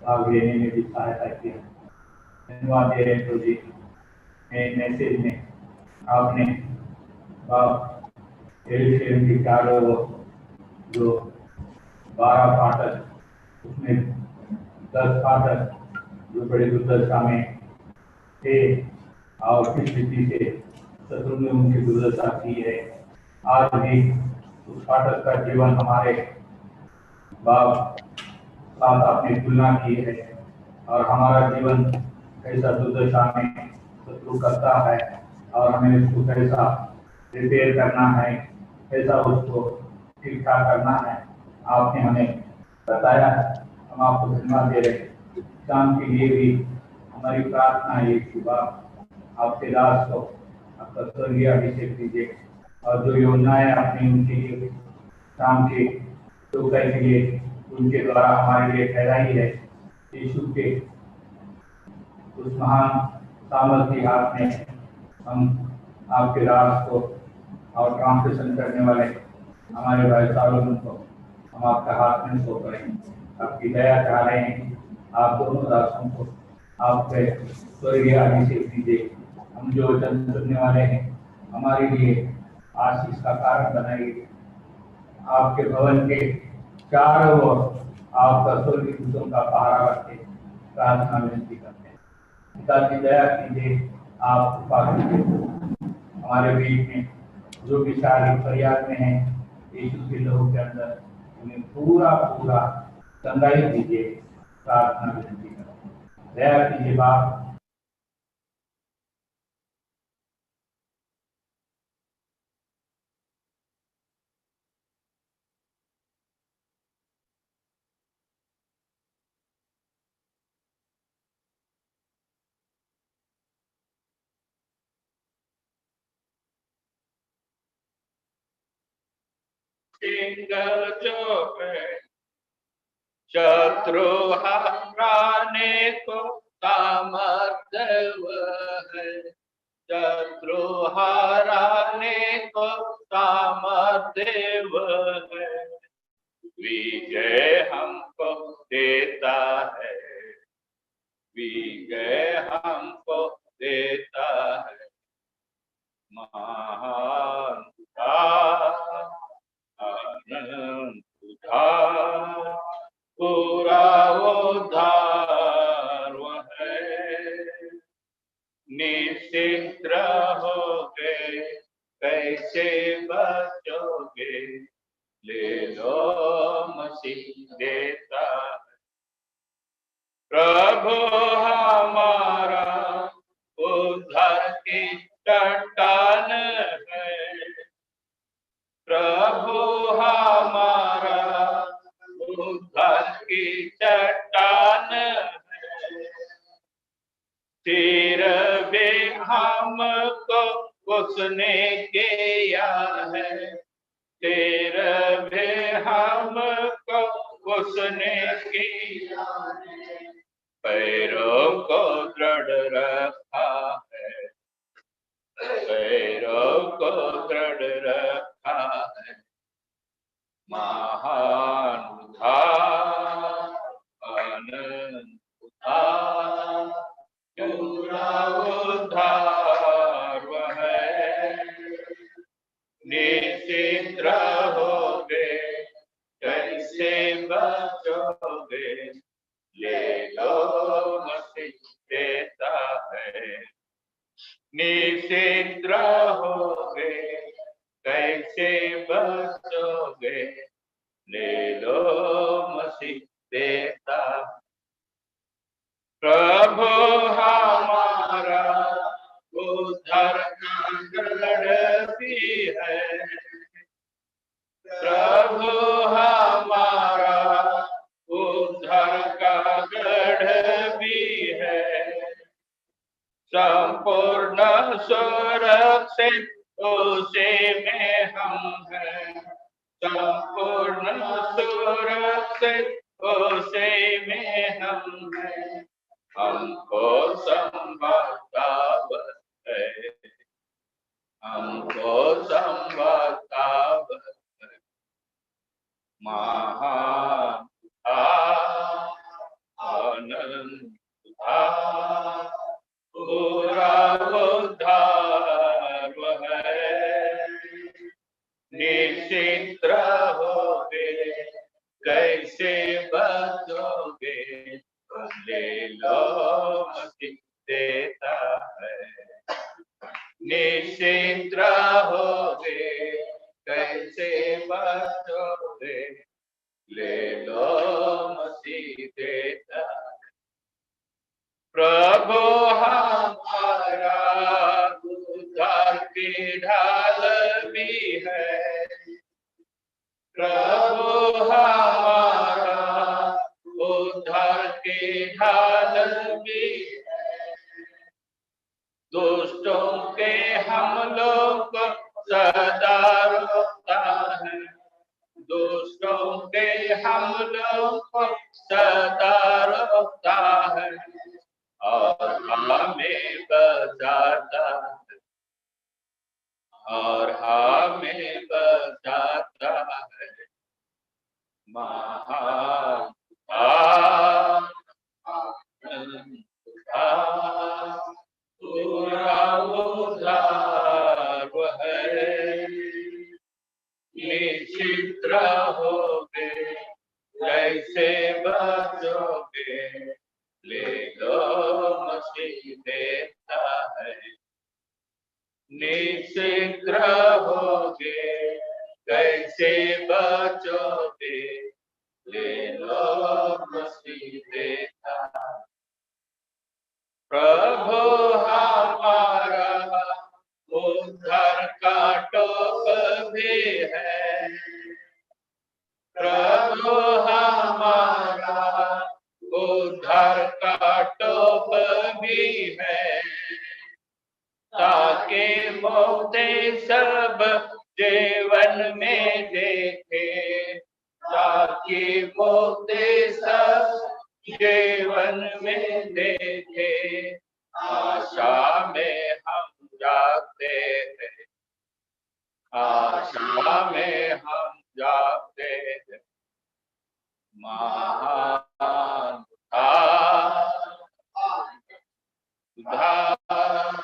भाग लेने में भी सहायता किया। धन्यवाद दे रहे हैं प्रभु जी। मैसेज में आपने यरूशलेम के चारों ओर जो 12 फाटक, उसमें 10 फाटक जो बड़े दुर्दशा में थे और किस रीति से शत्रु ने उनकी दुर्दशा की है, आज भी उस फाटक का जीवन हमारे बाप साथ आपने तुलना की है और हमारा जीवन कैसा दुर्दशा में शत्रु करता है और हमें उसको कैसा रिपेयर करना है, कैसा उसको ठीक ठाक करना है, आपने हमें बताया है। हम आपको धन्यवाद दे रहे हैं। शाम के लिए भी हमारी प्रार्थना ये सुबह आपके दास को आपका स्वर्गीय अभिषेक दीजिए और जो योजनाएं आपने उनके लिए शाम के चौकाई के लिए उनके द्वारा हमारे लिए ठहराई है, यीशु के उस महान सामर्थ्य हाथ में हम आपके दास को और ट्रांसलेशन करने वाले हमारे भाई सालों को हम आपका हाथ में सौंप रहे हैं। आपकी दया चाह रहे हैं कि आप दोनों दासों को आपके स्वर्गीय अभिषेक दीजिए। हम जो वचन सुनने वाले हैं हमारे लिए आशीष का कारण बनाइए। आपके भवन के चारों ओर आपका स्वर्गीय दूतों का पहरा रखे, प्रार्थना विनती करते हैं। पिता की दया कीजिए, आप कृपा कीजिए हमारे बीच में जो भी शारीरिक फरियाद में है, यीशु के लहू के अंदर उन्हें पूरा पूरा गंगाई दीजिए, प्रार्थना विनती करते हैं। दया कीजिए बाप। जो शत्रु हराने को सामर्थ्य है, शत्रु हराने को सामर्थ्य है, विजय हमको देता है, विजय हमको देता है। महान आनंद उद्धार, पूरा उद्धार वह है। निश्चिंत रहोगे, कैसे बचोगे, ले लो मसीह देता है। प्रभु हमारा उद्धार की चट्टान है, प्रभु हमारा उद्धार की चट्टान है। फिर भी हमको उसने किया है, फिर भी हमको उसने किया है। पैरों को दृढ़ रखा है, पैरों को दृढ़ रखा है। महान उद्धार, आनंद उद्धार, पूरा उद्धार वह है। निश्चिंत रहोगे, कैसे बचोगे, ले लो मसीह देता है। निश्चिंत रहोगे, कैसे बचोगे, ले लो मसीह देता। प्रभु हमारा उद्धार का गढ़ भी है, प्रभु हमारा उद्धार का गढ़ भी है। संपूर्ण सुरक्षित उसे में हम हैं, संपूर्ण सुरक्षित उसे में हम हैं। हमको संभालता है, हमको संभालता है। महान आनंद था पूरा उद्धार है। निश्चित रहोगे कैसे बचोगे, ले लो मसीह देता है। निश्चित रहोगे कैसे बचोगे, ले लो मसीह देता है। प्रभु हमारा उद्धार की ढाल भी है। प्रभु हमारा उद्धार की ढाल भी है। दुष्टों के हमलों को सदा रोकता है। दुष्टों के हमलों को सदा रोकता है और हमें बचाता है, और हमें बचाता है। महान पूरा उद्धार है। निश्चित रहोगे कैसे बचोगे, ले लो मसीह देता है। निश्चित रहोगे कैसे बचोगे, ले लो मसीह देता है। प्रभु हमारा उद्धार का टोप भी है। प्रभु हमारा उद्धार का टोप भी है, ताकि मोते सब जीवन में देखे, ताकि मोते सब जीवन में देखे। आशा में हम जाते हैं, आशा में हम जाते हैं। महान उद्धार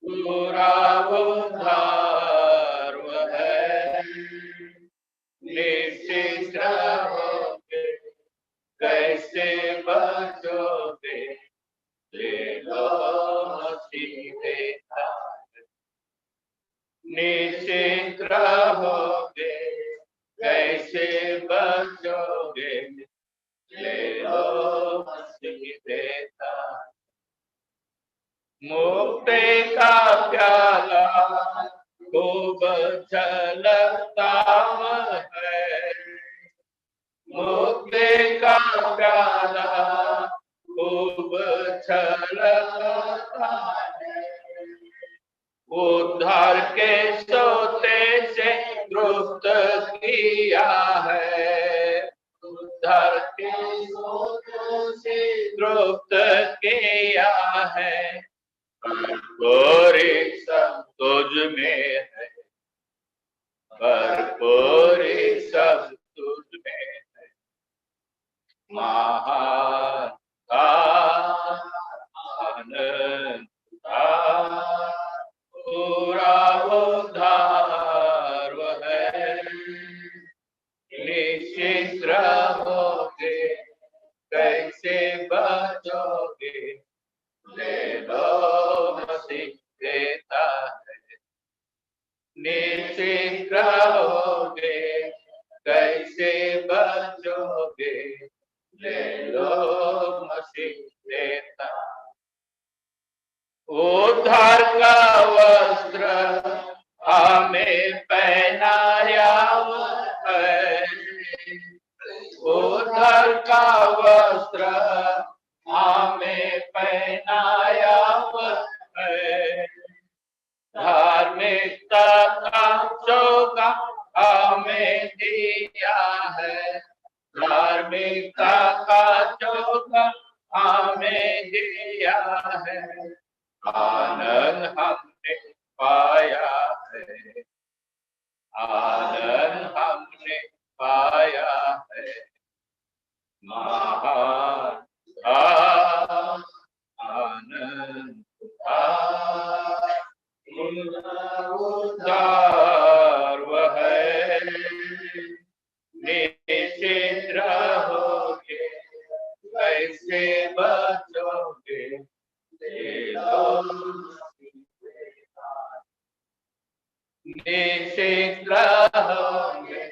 पूरा उद्धार है। निश्चित रहोगे कैसे बचोगे, ले लो मसीह देता है। निश्चित रहोगे कैसे बचोगे, ले लो मसीह देता है। मुक्ति का प्याला खूब छलकता है। मुक्ति का प्याला खूब छलकता है। उद्धार के सोते से तृप्त किया है। उद्धार के सोते से तृप्त किया है। भरपूरी सब तुझ में है, भरपूरी सब तुझ में है। महान आनंद पूरा उद्धार है। निश्चित रहोगे कैसे बचोगे, ले लो मसीह देता है। निश्चित रहोगे कैसे बचोगे, ले लो मसीह देता। उद्धार का वस्त्र हमें पहनाया है। उद्धार का वस्त्र हमें पहनाया है। धार्मिकता का चोगा हमें दिया है। धार्मिकता का चोगा हमें दिया है। आनंद हमने पाया है, आनंद हमने पाया है। महान आनंद उद्धार वह निश्चित रहोगे, कैसे बचोगे निश्चित रहोगे,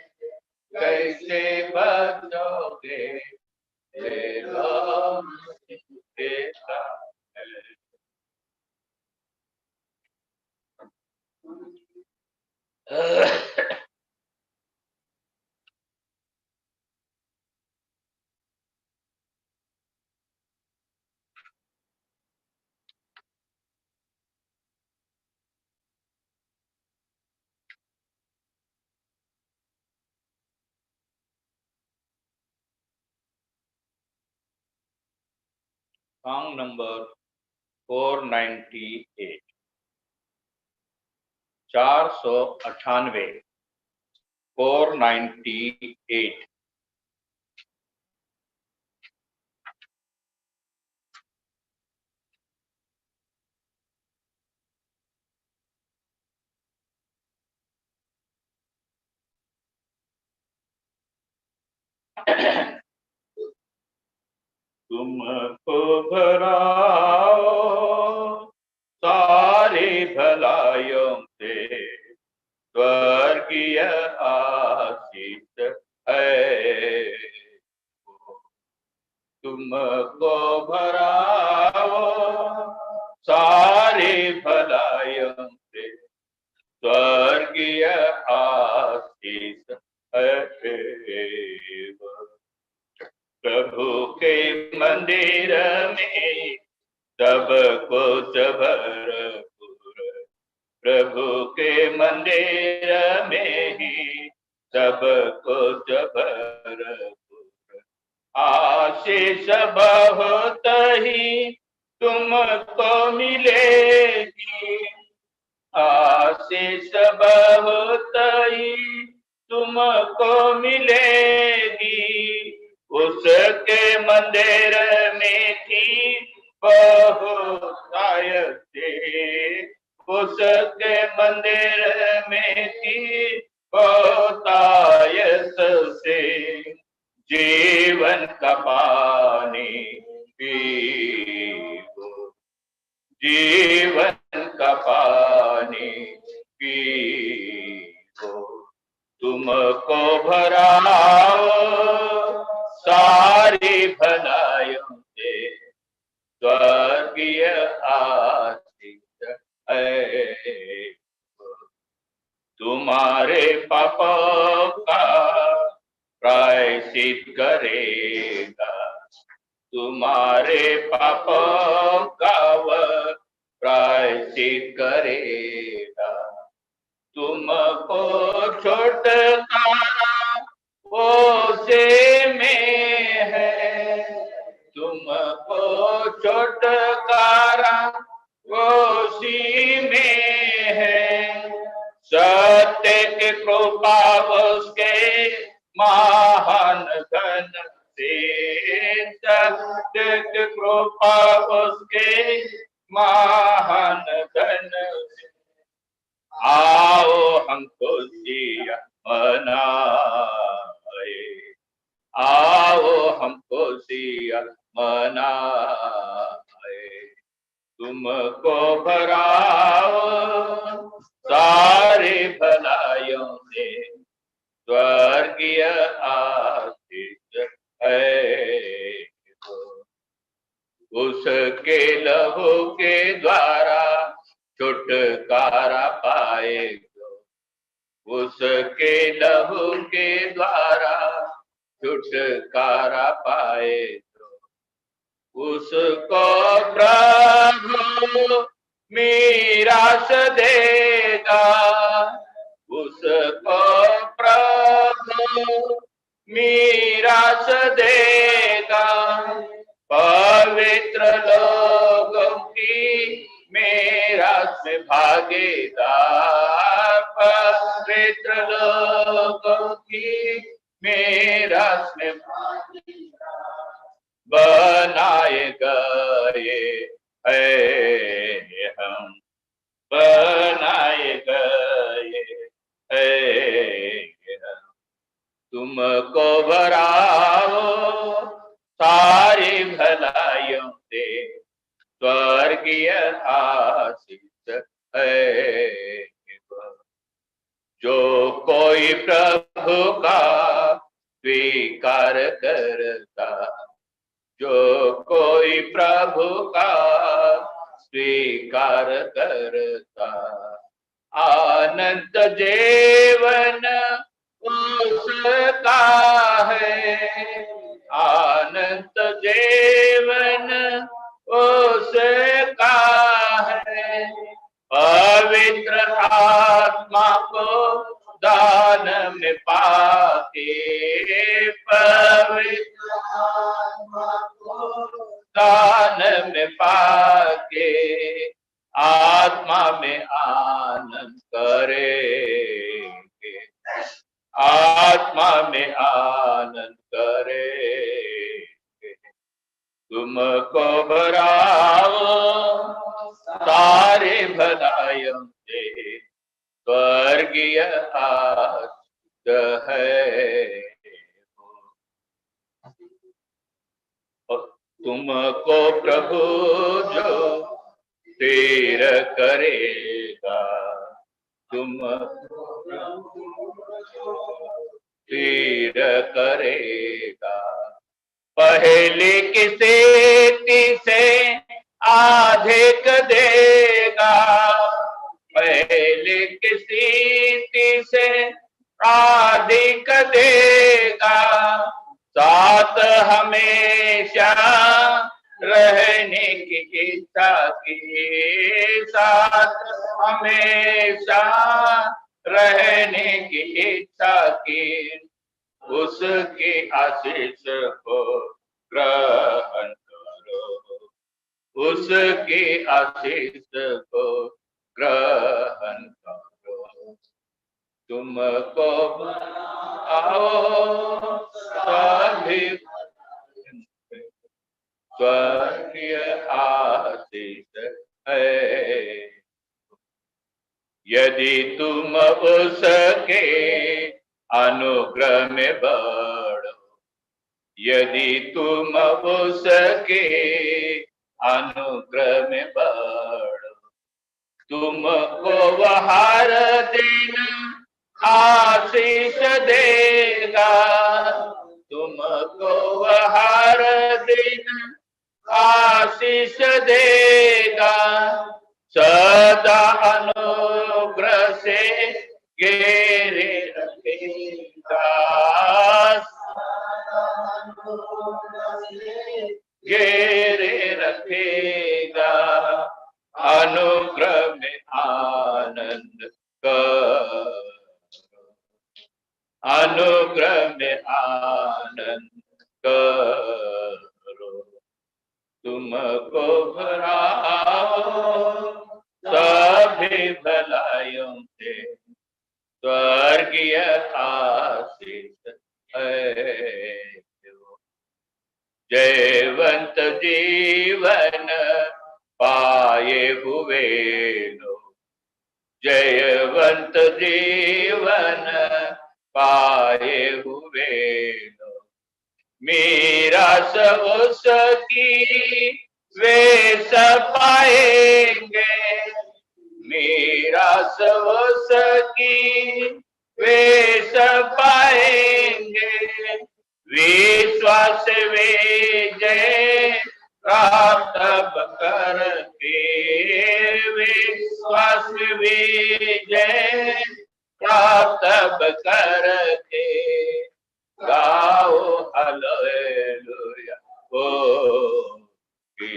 कैसे बचोगे Song number 498, 498, 498. तुमको भराओ सारी भलाइयों से, स्वर्गीय आशीष है। तुमको भराओ सारी भलाइयों से, स्वर्गीय आशीष है। प्रभु के मंदिर में सब कुछ भरपूर, प्रभु के मंदिर में ही सब कुछ भरपूर। आशीष बहुत ही तुमको मिलेगी, आशीष बहुत ही तुमको मिलेगी। उसके मंदिर में थी बहुतायतें, उसके मंदिर में थी बहुतायत से, जीवन का पानी पीओ, जीवन का पानी पीओ। तुमको भराओ सारी भलाइयों से, स्वर्गीय आशीष है। तुम्हारे पापों का प्रायश्चित करेगा, तुम्हारे पापों का वह प्रायश्चित करेगा। तुमको छुटकारा उसी में है, तुमको छुटकारा उसी में है। सत्य की कृपा उसके महान धन से, सत्य की कृपा उसके महान धन से। आओ हम खुशियां मनाए, आओ हम खुशियां मनाए। तुमको भराओ सारी भलाइयों से, स्वर्गीय आशीष है। उसके लहू के द्वारा छुटकारा पाएगा, उसके लहू के द्वारा छुटकारा पाएगा। उसको प्रभु मीरास देगा, उसको प्रभु मीरास देगा। पवित्र लोगों की मीरास में भागेगा, पवित्र लोगों की मीरास में भागेगा। बनाए है, हम बनाए गए है, तुमको भराओ सारी भलाइयों से, स्वर्गीय आशीष है। जो कोई प्रभु का स्वीकार करता, जो कोई प्रभु का स्वीकार करता, अनंत जीवन उसका है, अनंत जीवन उसका है। पवित्र आत्मा को दान में पाके, पवित्र आत्मा को दान में पाके, आत्मा में आनंद करेंगे, आत्मा में आनंद करेंगे। तुमको भराओ सारे भलाइयों से, स्वर्गीय आशीष है। तुमको प्रभु जो स्थिर करेगा, तुमको स्थिर करेगा। पहले की सेती से अधिक देगा, पहले की सेती से अधिक देगा। साथ हमेशा रहने की इच्छा की, साथ हमेशा रहने की इच्छा की, उसकी आशीष को ग्रहण करो, उसकी आशीष को ग्रहण करो। तुमको आओ सभी स्वर्गीय आशीष है। यदि तुम उसके अनुग्रह में बढ़ो, यदि तुम उसके अनुग्रह में बढ़ो, तुमको वह हर दिन आशीष देगा, तुमको वह हर दिन आशीष देगा। सदा अनुग्रह से घेरे रखेगा, घेरे रखेगा। अनुग्रह में आनंद करो, अनुग्रह में आनंद करो। तुमको भराओ सभी भलाइयों से, स्वर्गीय आशीष है। जयवंत जीवन पाए हुए लोग, जयवंत जीवन पाए हुए लोग, मेरा सब उसकी वे सब पाएंगे, मेरा सब उसकी वे सब पाएंगे। विश्वास विजय प्राप्त करके, विश्वास विजय प्राप्त करके, गाओ हालेलुया ओ की,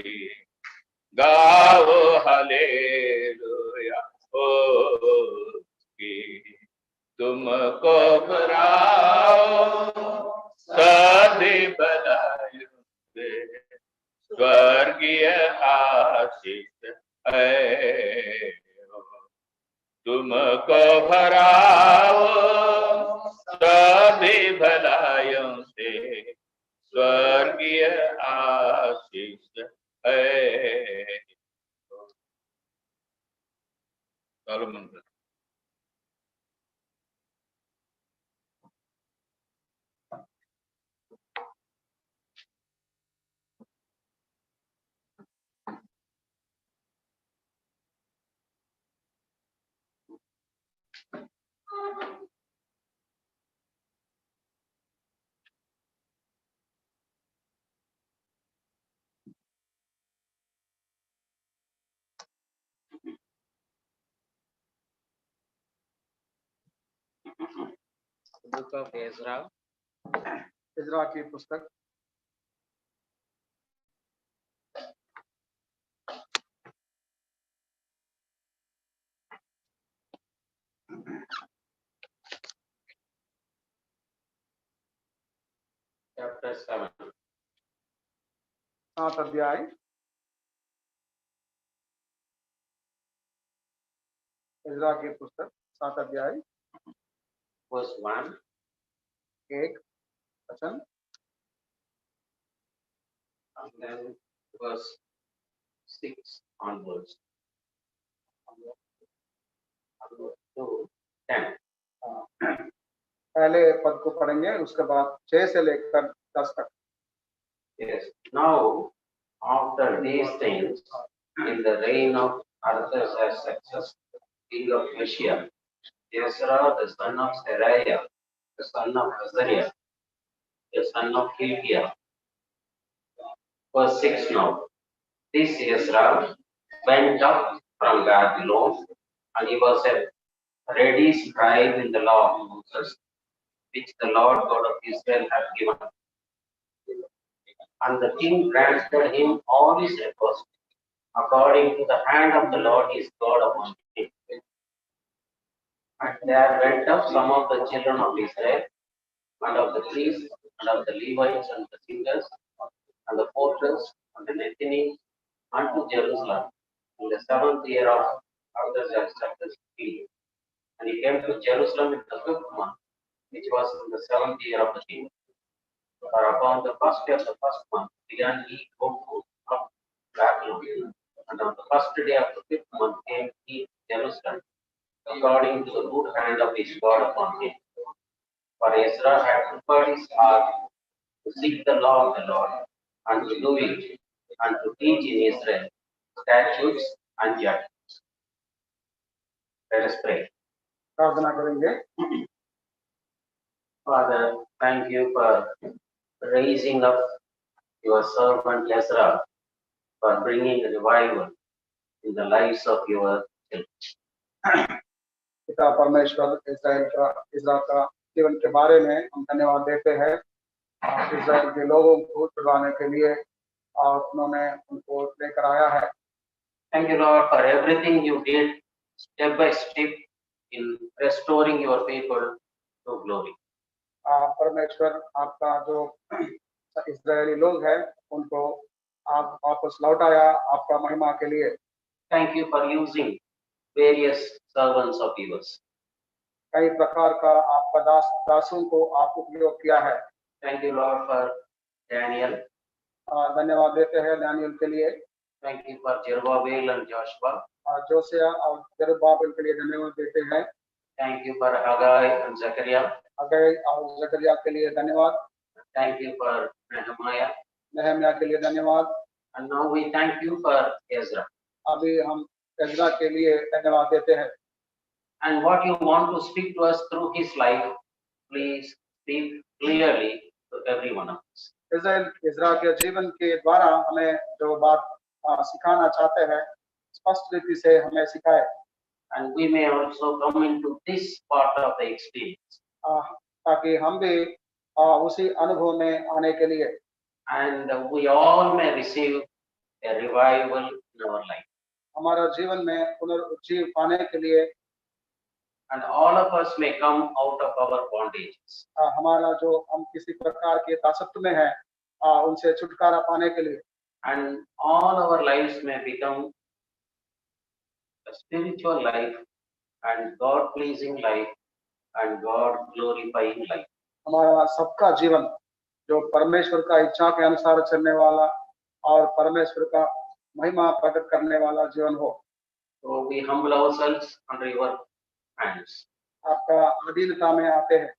गाओ हालेलुया ओ की। तुमको भराओ सभी भलाइयों से, स्वर्गीय आशीष है। तुमको भराओ सभी भलाइयों से, स्वर्गीय आशीष है। Solomon. Book of Ezra. इज़रा की पुस्तक Chapter 7. 7 अध्याय इज़रा की पुस्तक 7 अध्याय Verse 1. 1 वचन And then verse 6 onwards. To 10. पहले पद को पढ़ेंगे, उसके बाद 6 से लेकर 10 तक। Yes. Now, after these things, in the reign of Artaxerxes, king of Persia, Ezra, the son of Seraiah, the son of Azariah, the son of Hilkiah. Verse 6 now. This Ezra went up from Babylon, and he was a ready scribe in the law of Moses, which the Lord God of Israel had given. And the king granted him all his requests, according to the hand of the Lord his God upon him. And there went up some of the children of Israel, and of the priests, and of the Levites, and the singers, and the porters, and the Nethinim, unto Jerusalem in the 7th year of Artaxerxes' king. And he came to Jerusalem in the 5th month, which was in the 7th year of the king. For upon the first day of the 1st month began he to go up Babylon, and on the first day of the 5th month came he to Jerusalem, according to the good hand of his God upon him. For Ezra had prepared his heart to seek the law of the Lord, and to do it, and to teach in Israel statutes and judgments. Let us pray. प्रार्थना करेंगे। Father, thank you for raising up your servant Ezra, for bringing revival in the lives of your children. पिता परमेश्वर Israel का जीवन के बारे में हम धन्यवाद देते हैं। इज़राइल के लोगों को छुड़वाने के लिए और उन्होंने उनको लेकर आया है। Thank you, Lord, for everything you did step by step in restoring your people to glory. परमेश्वर आपका जो इज़राइली लोग हैं उनको आप वापस लौटाया आपका महिमा के लिए। Thank you for using various servants of yours. कई प्रकार का आपका दासों को आप उपयोग किया है। Thank you, Lord, for Daniel. धन्यवाद देते हैं दानियल के लिए। Thank you for Zerubbabel and Joshua. Josiah और जरुब्बाबेल के लिए धन्यवाद देते हैं। Thank you for Haggai and Zechariah. हग्गई और जकरिया के लिए धन्यवाद। Thank you for Nehemiah. नहम्याह के लिए धन्यवाद। And now we thank you for Ezra. अभी हम इज़रा के लिए धन्यवाद देते हैं। And what you want to speak to us through his life, please speak clearly to every one of us. इज़रा के जीवन के द्वारा हमें जो बात सिखाना चाहते हैं स्पष्ट रीति से हमें सिखाए। And we may also come into this part of the experience. ताकि हम भी उसी अनुभव में आने के लिए And we all may receive a revival in our life. हमारा जीवन में पुनरुज्जीव पाने के लिए And all of us may come out of our bondages. हमारा जो हम किसी प्रकार के दासत्व में है उनसे छुटकारा पाने के लिए And all our lives may become a spiritual life and God pleasing life and God glorifying life. हमारा सबका जीवन जो परमेश्वर का इच्छा के अनुसार चलने वाला और परमेश्वर का महिमा प्रकट करने वाला जीवन हो। So we humble ourselves under your hands. आपका अधीनता में आते हैं।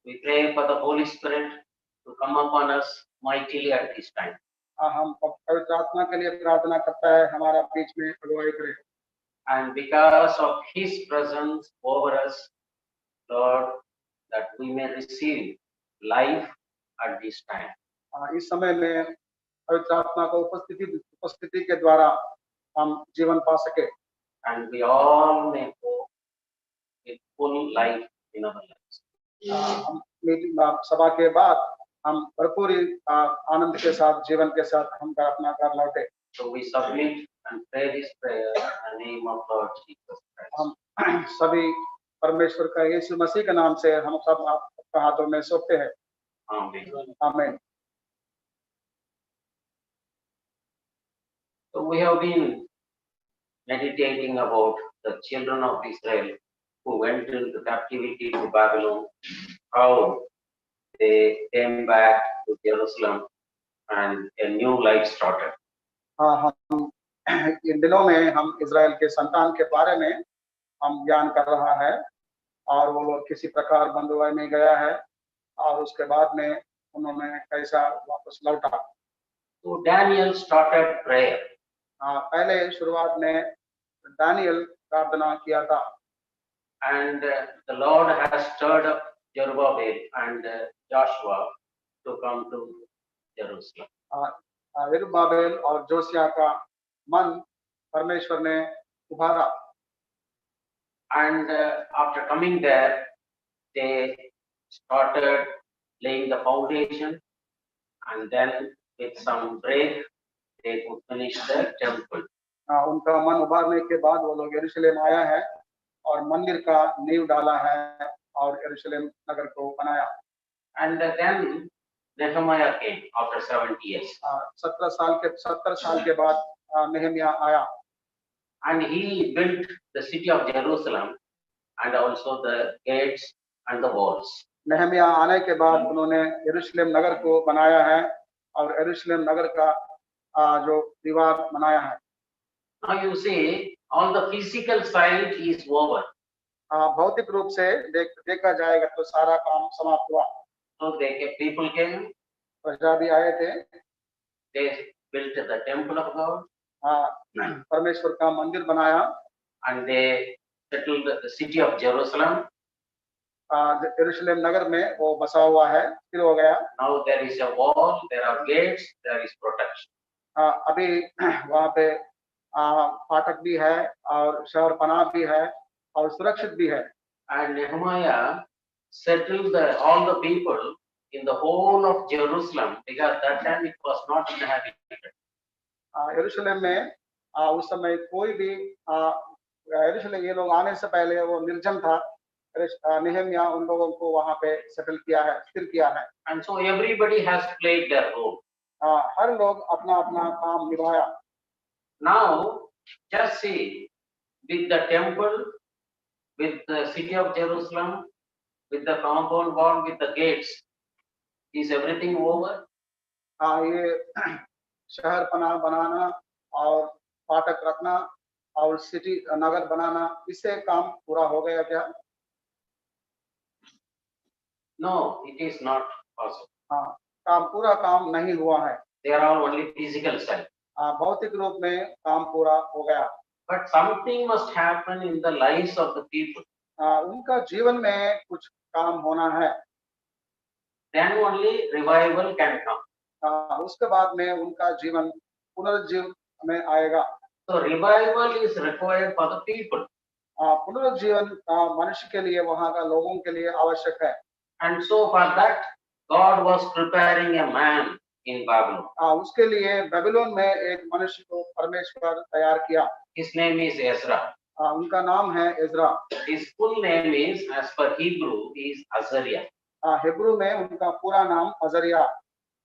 We pray for the Holy Spirit to come upon us mightily at this time. हम पवित्र आत्मा के लिए प्रार्थना करता है हमारा बीच में अगुवाई करे। And because of His presence over us, Lord, that we may receive life at this time. इस समय में पवित्र आत्मा को उपस्थिति के द्वारा हम जीवन पा सके। And we all may go with full life in our lives. हम मीटिंग सभा के बाद हम भरपूर आनंद के साथ जीवन के साथ हम अपना घर लौटे। So we submit and pray this prayer in the name of Lord Jesus Christ. हम सभी परमेश्वर का यीशु मसीह के नाम से हम सब आपके हाथों में सौंपते हैं। Amen. आमीन। So we have been meditating about the children of Israel who went into captivity to Babylon, how they came back to Jerusalem and a new life started. हाँ, हम इन दिनों में हम इज़राइल के संतान के बारे में हम ज्ञान कर रहा है और वो लोग किसी प्रकार बंधुआई में गया है और उसके बाद में उन्होंने कैसा वापस लौटा। So Daniel started prayer. पहले शुरुआत में दानियल प्रार्थना किया था। And the Lord has stirred up Zerubbabel and Joshua to come to Jerusalem. यरूब्बाबेल और जोशिया का मन परमेश्वर ने उभारा। And after coming there, they started laying the foundation, and then with some break, they could finish the temple. उनका मन उभारने के बाद वो लोग यरूशलेम आया है और मंदिर का नींव डाला है और यरूशलेम नगर को बनाया। And then Nehemiah came after 70 years. 70 साल के बाद नेहमिया आया। And he built the city of Jerusalem and also the gates and the walls. Nehemiah आने के बाद उन्होंने यरूशलेम नगर को बनाया है और यरूशलेम नगर का जो दीवार बनाया है। Now you see, all the physical side is over. भौतिक रूप से देखा जाएगा तो सारा काम समाप्त हुआ। So people came. प्रजा भी आए थे। They built the temple of God. परमेश्वर का मंदिर बनाया। And they settled the city of Jerusalem. यरूशलेम नगर में वो बसा हुआ है, स्थिर हो गया। Now there is a wall, there are gates, there is protection. अभी वहाँ पे फाटक भी है और शहर पनाह भी है और सुरक्षित भी है। And Nehemiah settled all the people in the whole of Jerusalem because that time it was not inhabited. यरूशलेम में उस समय कोई भी यरूशलेम ये लोग आने से पहले वो निर्जन था। नेहमिया उन लोगों को वहाँ पे सेटल किया है, स्थिर किया है। And so everybody has played their role. हर लोग अपना अपना काम निभाया। Now just see, with the temple, with the city of Jerusalem, with the compound wall, with the gates, is everything over? ये शहर पनाह बनाना और फाटक रखना और सिटी नगर बनाना, इससे काम पूरा हो गया क्या? No, it is not possible. पूरा काम नहीं हुआ है। They are all only physical side. भौतिक रूप में काम पूरा हो गया। But something must happen in the lives of the people. उनका जीवन में कुछ काम होना है। Then only revival can come. उसके बाद में उनका जीवन पुनरुज्जीवन में आएगा। So revival is required for the people. पुनरुज्जीवन मनुष्य के लिए, वहाँ का लोगों के लिए आवश्यक है। And so for that, God was preparing a man in Babylon. उसके लिए बेबीलोन में एक मनुष्य को परमेश्वर तैयार किया। His name is Ezra. उनका नाम है इज़रा। His full name is, as per Hebrew, is Azariah. Hebrew में उनका पूरा नाम अजरिया।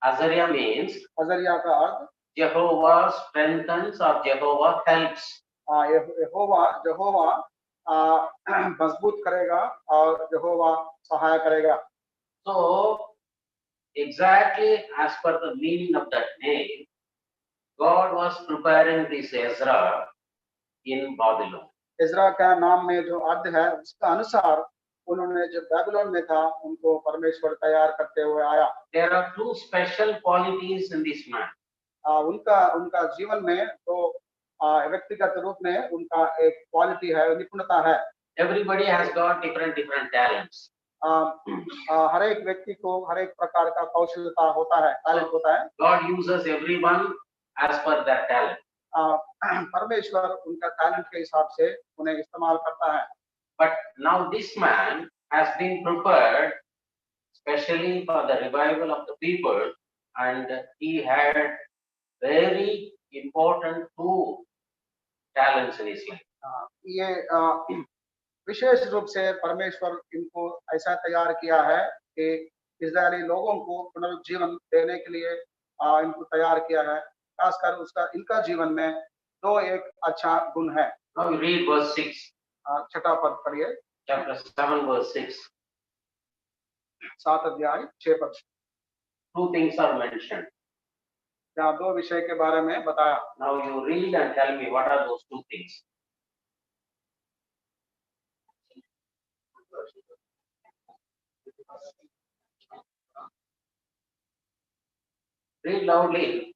Azariah means अजरिया का अर्थ Jehovah strengthens or Jehovah helps. यहोवा मजबूत करेगा और यहोवा सहाय करेगा। So exactly as per the meaning of that name, God was preparing this Ezra in Babylon. इजरा का नाम में जो अर्थ है उसका अनुसार उन्होंने जब बेबीलोन में था उनको परमेश्वर तैयार करते हुए आया। There are two special qualities in this man. उनका जीवन में तो व्यक्तिगत रूप में उनका एक क्वालिटी है, निपुणता है। Everybody has got different talents. हर एक व्यक्ति को हर एक प्रकार का कौशलता होता है, टैलेंट होता है। God uses everyone as per their talent. परमेश्वर उनका टैलेंट के हिसाब से उन्हें इस्तेमाल करता है। But now this man has been prepared specially for the revival of the people, and he had very important two talents in his life. ये विशेष रूप से परमेश्वर इनको ऐसा तैयार किया है कि इस्राएली लोगों को पुनरुज्जीवन देने के लिए इनको तैयार किया है। खासकर इनका जीवन में दो एक अच्छा गुण है। Now we read verse 6. छठा पद पढ़िए। Chapter 7 verse 6. 7 अध्याय 6 पद। Two things are mentioned. यहाँ दो विषय के बारे में बताया। Now you read and tell me what are those two things. Read loudly.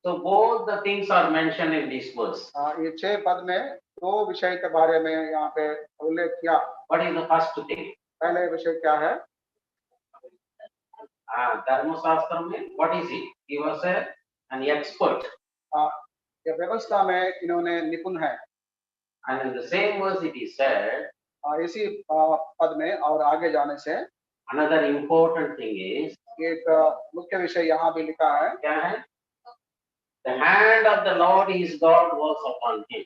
So both the things are mentioned in this verse. ये 6 पद में दो विषय के बारे में यहाँ पे उल्लेख किया। What is the first thing? पहले विषय क्या है? धर्मशास्त्र में what is he? He was an expert. ये व्यवस्था में इन्होंने निपुण है। And in the same verse it is said. इसी पद में और आगे जाने से another important thing is. एक मुख्य विषय यहाँ भी लिखा है। क्या है? The hand of the Lord his God was upon him.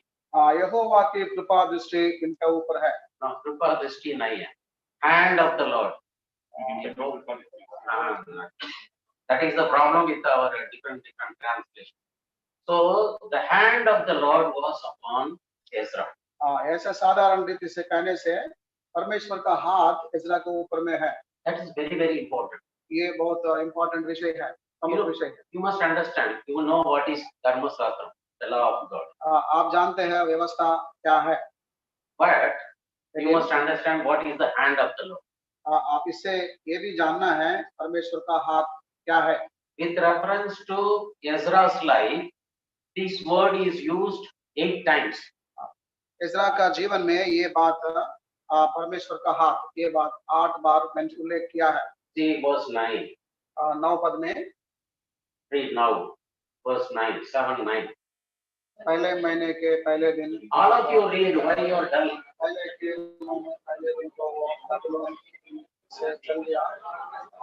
यहोवा की कृपा दृष्टि इनके ऊपर है। No, कृपा दृष्टि नहीं है। Hand of the Lord. That is the problem with our different translation. So the hand of the Lord was upon Ezra. ऐसा साधारण रीति से कहने से परमेश्वर का हाथ इज़रा के ऊपर में है। That is very important. ये बहुत इम्पोर्टेंट विषय है। You must understand. You know what is धर्मशास्त्र, the law of God. आप जानते हैं व्यवस्था क्या है। But you must understand what is the hand of the Lord. आप इससे ये भी जानना है परमेश्वर का हाथ क्या है। With reference to Ezra's life, this word is used 8 times. इज़रा का जीवन में ये बात परमेश्वर का हाथ ये बात 8 बार मैंने उल्लेख किया है। See verse 9. 9 पद में। Read now. Verse 9, 7, 9. पहले महीने के पहले दिन। All of you read. Why you are dull? पहले दिन को से चल गया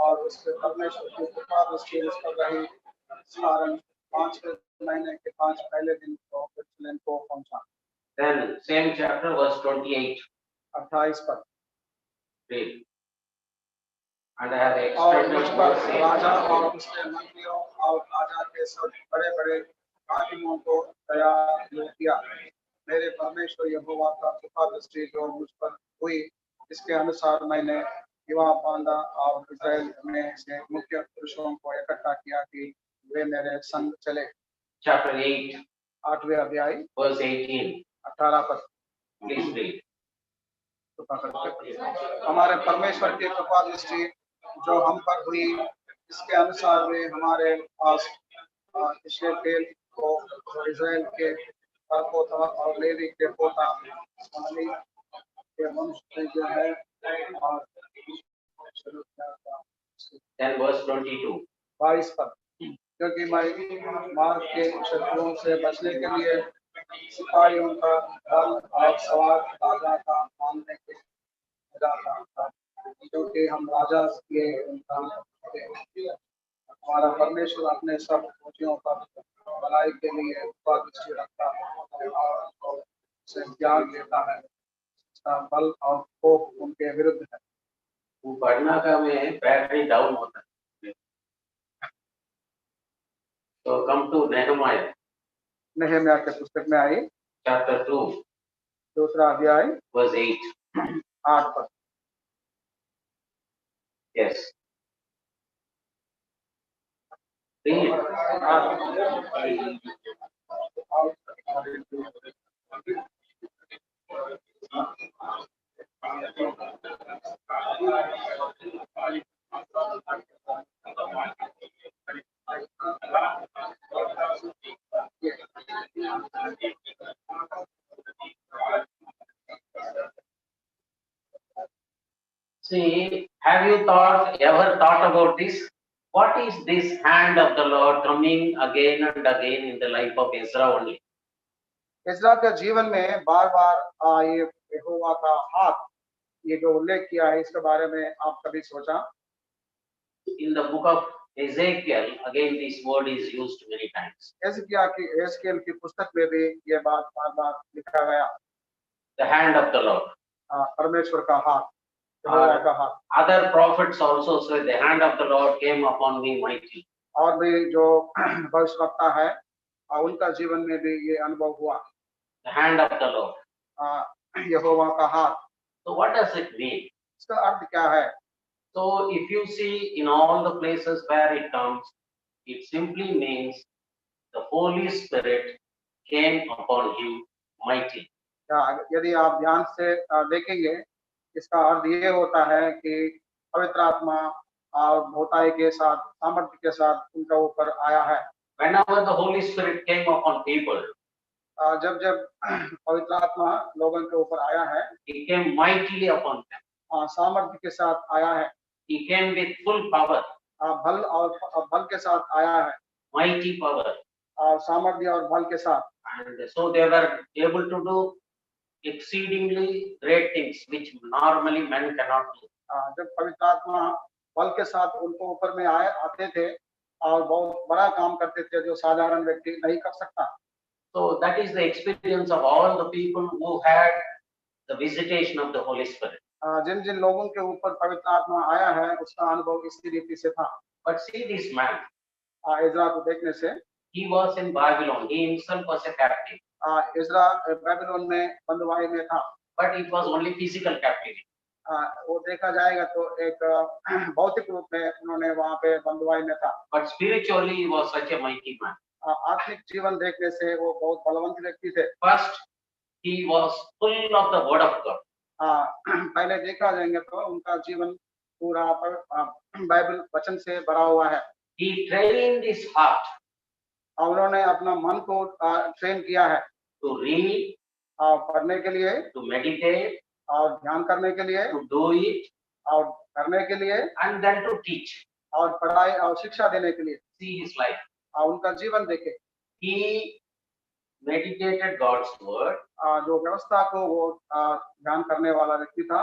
और उसके परमेश्वर की कृपा दृष्टि उस पर रही। कारण 5 महीने के 5 पहले दिन को यरूशलेम को पहुंचा। Then same chapter verse 28. 28 पद। Read. And I have और explained मुझ पर राजा और उसके मंत्रियों और राजा के सब बड़े-बड़े हाकिमों को तैयार किया। मेरे परमेश्वर यहोवा का कृपा दृष्टि जो मुझ पर हुई इसके अनुसार मैंने युवा बांधा और इस्राएल में से मुख्य पुरुषों को इकट्ठा किया कि वे मेरे संग चले। Chapter 8. 8वें अध्याय verse 18. 18 पद। Please read. हमारे परमेश्वर की कृपा दृष्टि जो हम पर हुई इसके अनुसार वे हमारे पास इस्राएल को इस्राएल के परपोता और लेवी के पोता माली के वंश जो है और Then verse 22. 22 पद। क्योंकि मैं मार्ग के शत्रुओं से बचने के लिए सिपाहियों का दल और सवार राजा का मानने के जाता था क्योंकि हम राजा के हमारा परमेश्वर अपने सब फौजियों पर भलाई के लिए दृष्टि रखता है और से ज्ञान देता है। बल और कोप उनके विरुद्ध है। पढ़ना का में बैटरी डाउन होता है। तो कम टू नेहमिया के पुस्तक में आई chapter 2. दूसरा अध्याय verse 8. 8 पर। Yes. Read. See, have you ever thought about this? What is this hand of the Lord coming again and again in the life of Ezra only? इस्रा के जीवन में बार बार ये यहोवा का हाथ, ये जो उल्लेख किया है, इसके बारे में आप कभी सोचा? In the book of Ezekiel, again this word is used many times. एजकिया की एजकेल की पुस्तक में भी ये बात बार बार लिखा गया, The hand of the Lord. परमेश्वर का हाथ, यहोवा का हाथ। Other prophets also say the hand of the Lord came upon me mightily. और भी जो भविष्यवक्ता है, उनका जीवन में भी ये अनुभव हुआ, The hand of the Lord. यहोवा का हाथ। So what does it mean? इसका अर्थ क्या है? So if you see in all the places where it comes, it simply means the Holy Spirit came upon him mightily. यदि आप ध्यान से देखेंगे, इसका अर्थ ये होता है कि पवित्र आत्मा और भौताई के साथ, सामर्थ्य के साथ उनका ऊपर आया है। Whenever the Holy Spirit came upon people, जब जब पवित्र आत्मा लोगों के ऊपर आया है, he came mightily upon them. सामर्थ्य के साथ आया है, He came with full power, बल और बल के साथ आया है, mighty power. सामर्थ्य और बल के साथ। And so they were able to do exceedingly great things which normally men cannot do. जब पवित्र आत्मा बल के साथ उनको ऊपर में आते थे और बहुत बड़ा काम करते थे जो साधारण व्यक्ति नहीं कर सकता। So that is the experience of all the people who had the visitation of the Holy Spirit. जिन जिन लोगों के ऊपर पवित्र आत्मा आया है, उसका अनुभव इसी रीति से था। But see this man, इज़रा को देखने से, he was in Babylon. He himself was a captive. Ezra Babylon में बंधुआई में था, but it was only physical captivity. वो देखा जाएगा तो एक भौतिक रूप में उन्होंने वहाँ पे बंधुआई में था। But spiritually he was such a mighty man. आत्मिक जीवन देखने से वो बहुत बलवंत व्यक्ति थे। First, he was full of the word of God. पहले देखा जाएंगे तो उनका जीवन पूरा बाइबल वचन से भरा हुआ है। He trained his heart. उन्होंने अपना मन को ट्रेन किया है To read, पढ़ने के लिए, to meditate, और ध्यान करने के लिए, to do it, और करने के लिए, and then to teach. और पढ़ाई और शिक्षा देने के लिए। See his life. उनका जीवन देखे। He meditated God's word. जो व्यवस्था को वो ध्यान करने वाला व्यक्ति था।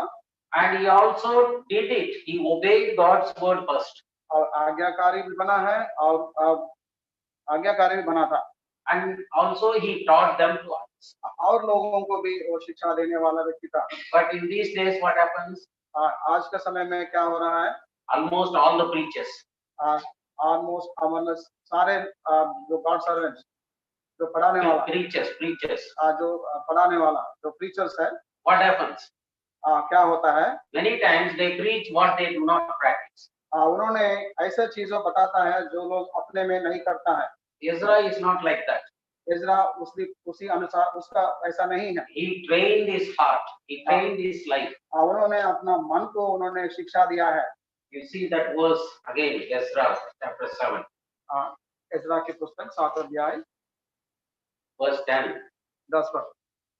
And he also did it. He obeyed God's word first. और आज्ञाकारी भी बना है और आज्ञाकारी भी बना था। And also he taught them to others. और लोगों को भी वो शिक्षा देने वाला व्यक्ति था। But in these days what happens? आज के समय में क्या हो रहा है? Almost all the preachers. Almost सारे जो गॉड सर्वेंट्स, जो पढ़ाने वाला, preachers, जो पढ़ाने वाला, जो प्रीचर्स है, what happens? क्या होता है? Many times they preach what they do not practice. उन्होंने ऐसे चीजों बताता है जो लोग अपने में नहीं करता है। Ezra is not like that. इज़रा उसी अनुसार उसका ऐसा नहीं है। He trained his heart. He trained his life. उन्होंने अपना मन को उन्होंने शिक्षा दिया है। You see that verse again, Ezra chapter 7. इज़रा की पुस्तक 7 अध्याय verse 10. 10 पर।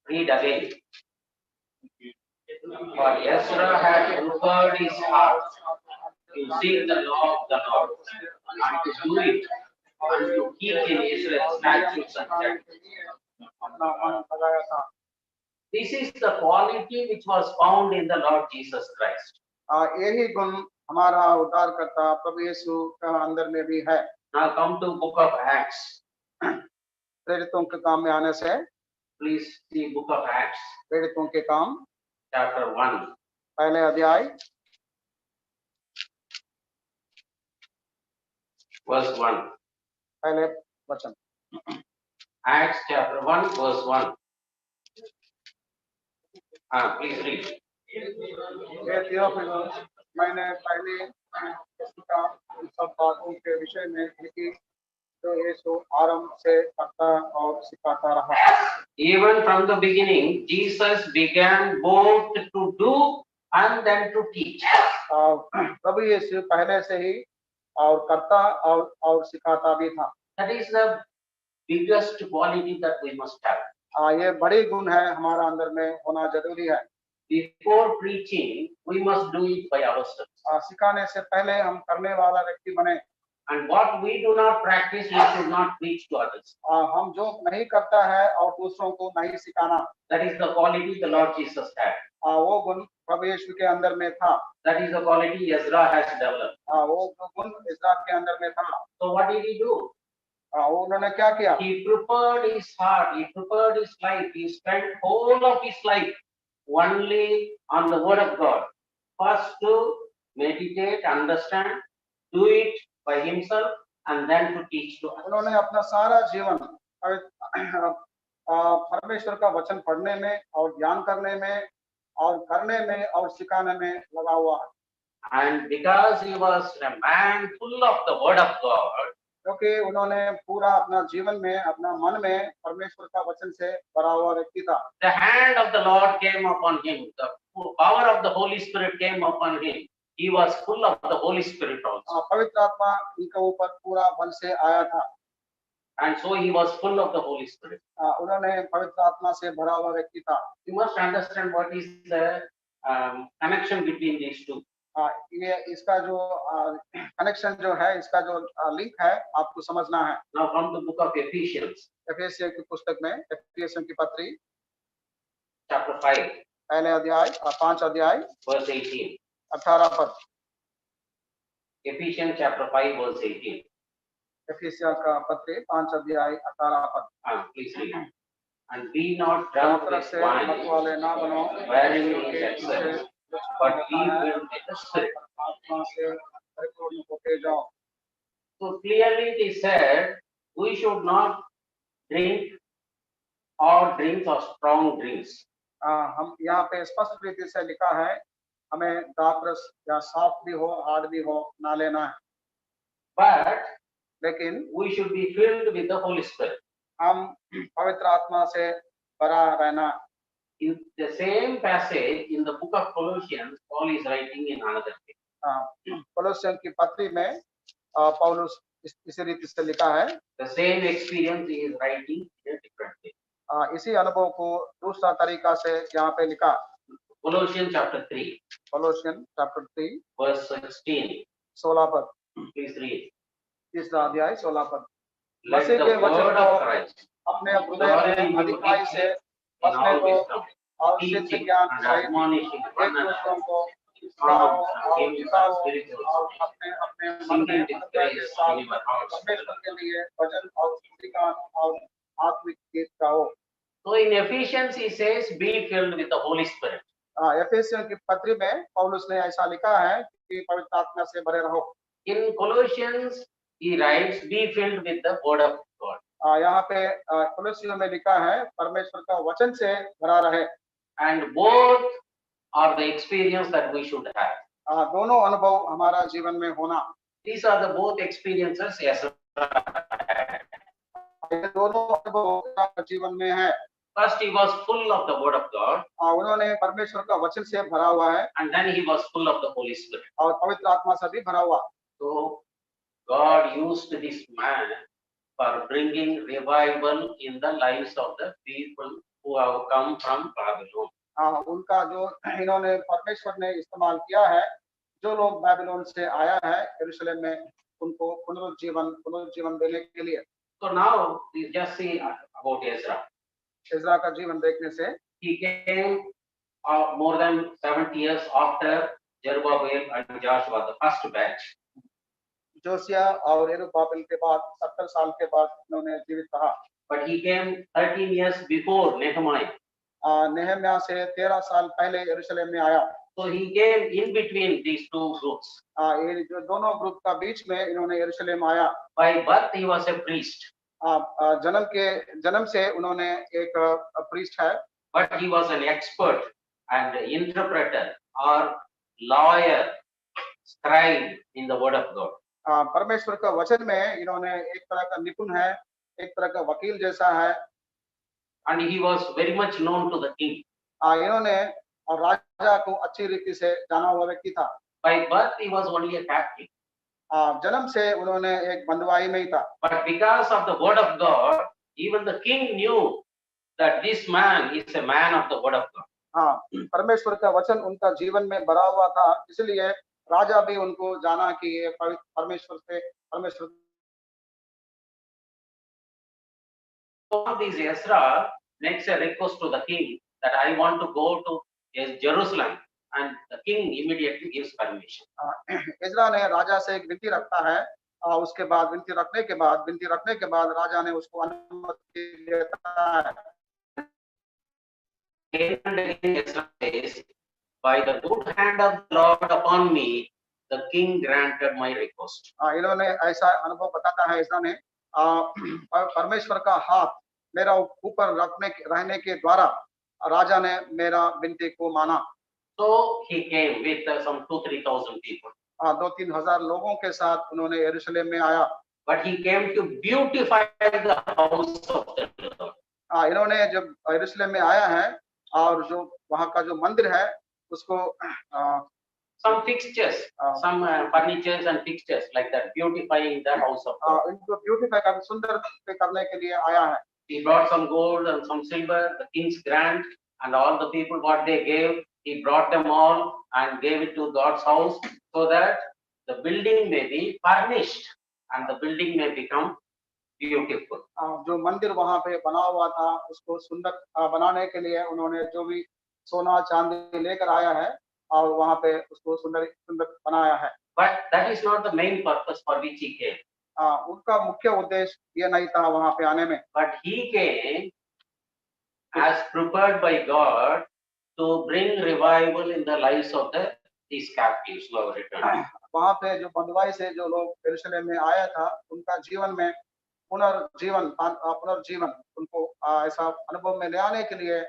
Read again. For Ezra had prepared his heart to seek the law of the Lord and to do it and to keep in Israel statutes and judgments. अपना मन लगाया था। This is the quality which was found in the Lord Jesus Christ. यही गुण हमारा उद्धारकर्ता प्रभु यीशु के अंदर में भी है। Now come to book of Acts. प्रेरितों के काम में आने से, Please see book of Acts. प्रेरितों के काम chapter 1. पहले अध्याय verse 1. पहले वचन। Acts chapter 1 verse 1. Please read. ये थियोफिलस, मैंने पहले इसका इन सब बातों के विषय में लिखी जो यीशु आरंभ से करता और सिखाता रहा। Even from the beginning, Jesus began both to do and then to teach. प्रभु यीशु पहले से ही और करता और सिखाता भी था। That is the biggest quality that we must have. ये बड़ी गुण है हमारा अंदर में होना जरूरी है। Before preaching, we must do it by ourselves. सिखाने से पहले हम करने वाला व्यक्ति बने। And what we do not practice, we should not preach to others. हम जो नहीं करता है और दूसरों को नहीं सिखाना। That is the quality the Lord Jesus had. वो गुण प्रभु यीशु के अंदर में था। That is the quality Ezra has developed. वो गुण इस्राएल के अंदर में था। So what did he do? वो उन्होंने क्या किया? He prepared his heart, he prepared his life, he spent whole of his life only on the word of God. First to meditate, understand, do it by himself, and then to teach to others. उन्होंने अपना सारा जीवन परमेश्वर का वचन पढ़ने में और ध्यान करने में और करने में और सिखाने में लगा हुआ है। And because he was a man full of the word of God, क्योंकि उन्होंने पूरा अपना जीवन में अपना मन में परमेश्वर का वचन से भरा हुआ व्यक्ति था। the hand of the Lord came upon him, the power of the Holy Spirit came upon him. He was full of the Holy Spirit also. पवित्र आत्मा इनके ऊपर पूरा बल से आया था। And so he was full of the Holy Spirit. उन्होंने पवित्र आत्मा से भरा हुआ व्यक्ति था। You must understand what is the connection between these two. ये इसका जो कनेक्शन जो है, इसका जो लिंक है, आपको समझना है। Now from the book of Ephesians, एफेसियों की पुस्तक में, एफेसियों की पत्री chapter 5, पहले अध्याय 5 अध्याय verse 18. 18 पद। Ephesians chapter 5, verse 18. एफेसियों का पत्री 5 अध्याय 18 पद। Please read. And be not drunk with से wine, मत वाले ना बनो, wherein is excess, but be filled with the Spirit. आत्मा से परिपूर्ण होके जाओ। So clearly it is said, we should not drink or drinks or strong drinks. हम यहाँ पे स्पष्ट रीति से लिखा है, हमें दापरस या साफ भी हो, हार्ड भी हो, ना लेना है। But लेकिन we should be filled with the Holy Spirit. हम पवित्र आत्मा से भरा रहना। In the same passage in the book of Colossians, Paul is writing in another way. कोलोसियों की पत्री में पौलुस इसी रीति से लिखा है। The same experience he is writing in a different way. इसी अनुभव को दूसरा तरीका से यहाँ पे लिखा। Colossians chapter 3, Colossian chapter 3 verse 16. 16 पद। Please read. तीसरा अध्याय 16 पद। Let मसीह the के word वचन of को Christ अपने हृदय में अधिकाई से in बसने all को wisdom, और सिद्ध teaching ज्ञान and सहित admonishing एक one another, दूसरों को psalms सिखाओ and और hymns सिखाओ and spirituals, और अपने अपने मन में singing with अनुग्रह के grace साथ in your hearts. परमेश्वर के लिए भजन और स्तुतिगान और आत्मिक गीत गाओ। So in Ephesians he says, be filled with the Holy Spirit. एफेसियों की पत्री में पौलुस ने ऐसा लिखा है कि पवित्र आत्मा से भरे रहो। In Colossians he writes, be filled with the word of God. यहाँ पे कोलोसियों में लिखा है परमेश्वर का वचन से भरा रहे। And both are the experience that we should have. दोनों अनुभव हमारा जीवन में होना। These are the both experiences Ezra had. ये दोनों अनुभव जीवन में है। First he was full of the word of God, उन्होंने परमेश्वर का वचन से भरा हुआ है and then he was full of the Holy Spirit. और पवित्र आत्मा से भी भरा हुआ। So God used this man for bringing revival in the lives of the people who have come from Babylon. उनका जो इन्होंने परमेश्वर ने इस्तेमाल किया है, जो लोग बाबिलोन से आया है यरूशलेम में, उनको पुनरुज्जीवन देने के लिए। So now we just see about Ezra. इज़रा का जीवन देखने से He came more than 70 years after Zerubbabel and Joshua, the first batch. जोसिया और यरूबाबेल के बाद 70 साल के बाद उन्होंने जीवित रहा। But he came 13 years before Nehemiah. नेहम्या से 13 साल पहले यरूशलेम में आया। So he came in between these two groups. ये जो दोनों ग्रुप का बीच में इन्होंने यरूशलेम आया। By birth he was a priest. जन्म से उन्होंने एक प्रीस्ट है। But he was an expert and interpreter or lawyer, scribe in the word of God. परमेश्वर का वचन में इन्होंने एक तरह का निपुण है, एक तरह का वकील जैसा है। And he was very much known to the king. इन्होंने और राजा को अच्छी रीति से जाना हुआ व्यक्ति था। By birth, he was only a captive. जन्म से उन्होंने एक बंधुआई में ही था। But because of the word of God, even the king knew that this man is a man of the word of God. परमेश्वर का वचन उनका जीवन में भरा हुआ था, इसलिए राजा भी उनको जाना कि ये परमेश्वर So this Ezra makes a request to the king that I want to go to Jerusalem, and the king immediately gives permission. इज़रा ने राजा से एक विनती रखता है, उसके बाद विनती रखने के बाद राजा ने उसको अनुमति देता है। And again Ezra says, by the good hand of the Lord upon me, the king granted my request. इन्होंने ऐसा अनुभव बताता है इज़रा ने, परमेश्वर का हाथ मेरा ऊपर रहने के द्वारा राजा ने मेरा विनती को माना। So he came with some 2,000-3,000 people. 2-3 हजार लोगों के साथ उन्होंने यरूशलेम में आया। But he came to beautify the house of the Lord. इन्होंने जब यरूशलेम में आया है और जो वहाँ का जो मंदिर है उसको some fixtures, some furnitures and fixtures like that, beautifying the house of God. इनको ब्यूटीफाई करने, सुंदर करने के लिए आया है। He brought some gold and some silver, the king's grant, and all the people what they gave, he brought them all and gave it to God's house, so that the building may be furnished and the building may become beautiful. जो मंदिर वहाँ पे बना हुआ था उसको सुंदर बनाने के लिए उन्होंने जो भी सोना चांदी लेकर आया है और वहाँ पे उसको सुंदर बनाया है। But that is not the main purpose for which he came. उनका मुख्य उद्देश्य ये नहीं था वहाँ पे आने में। But he came as prepared by God to bring revival in the lives of these captives who have returned. वहाँ पे जो बंधुआई से जो लोग यरूशलेम में आया था उनका जीवन में पुनर्जीवन उनको ऐसा अनुभव में ले आने के लिए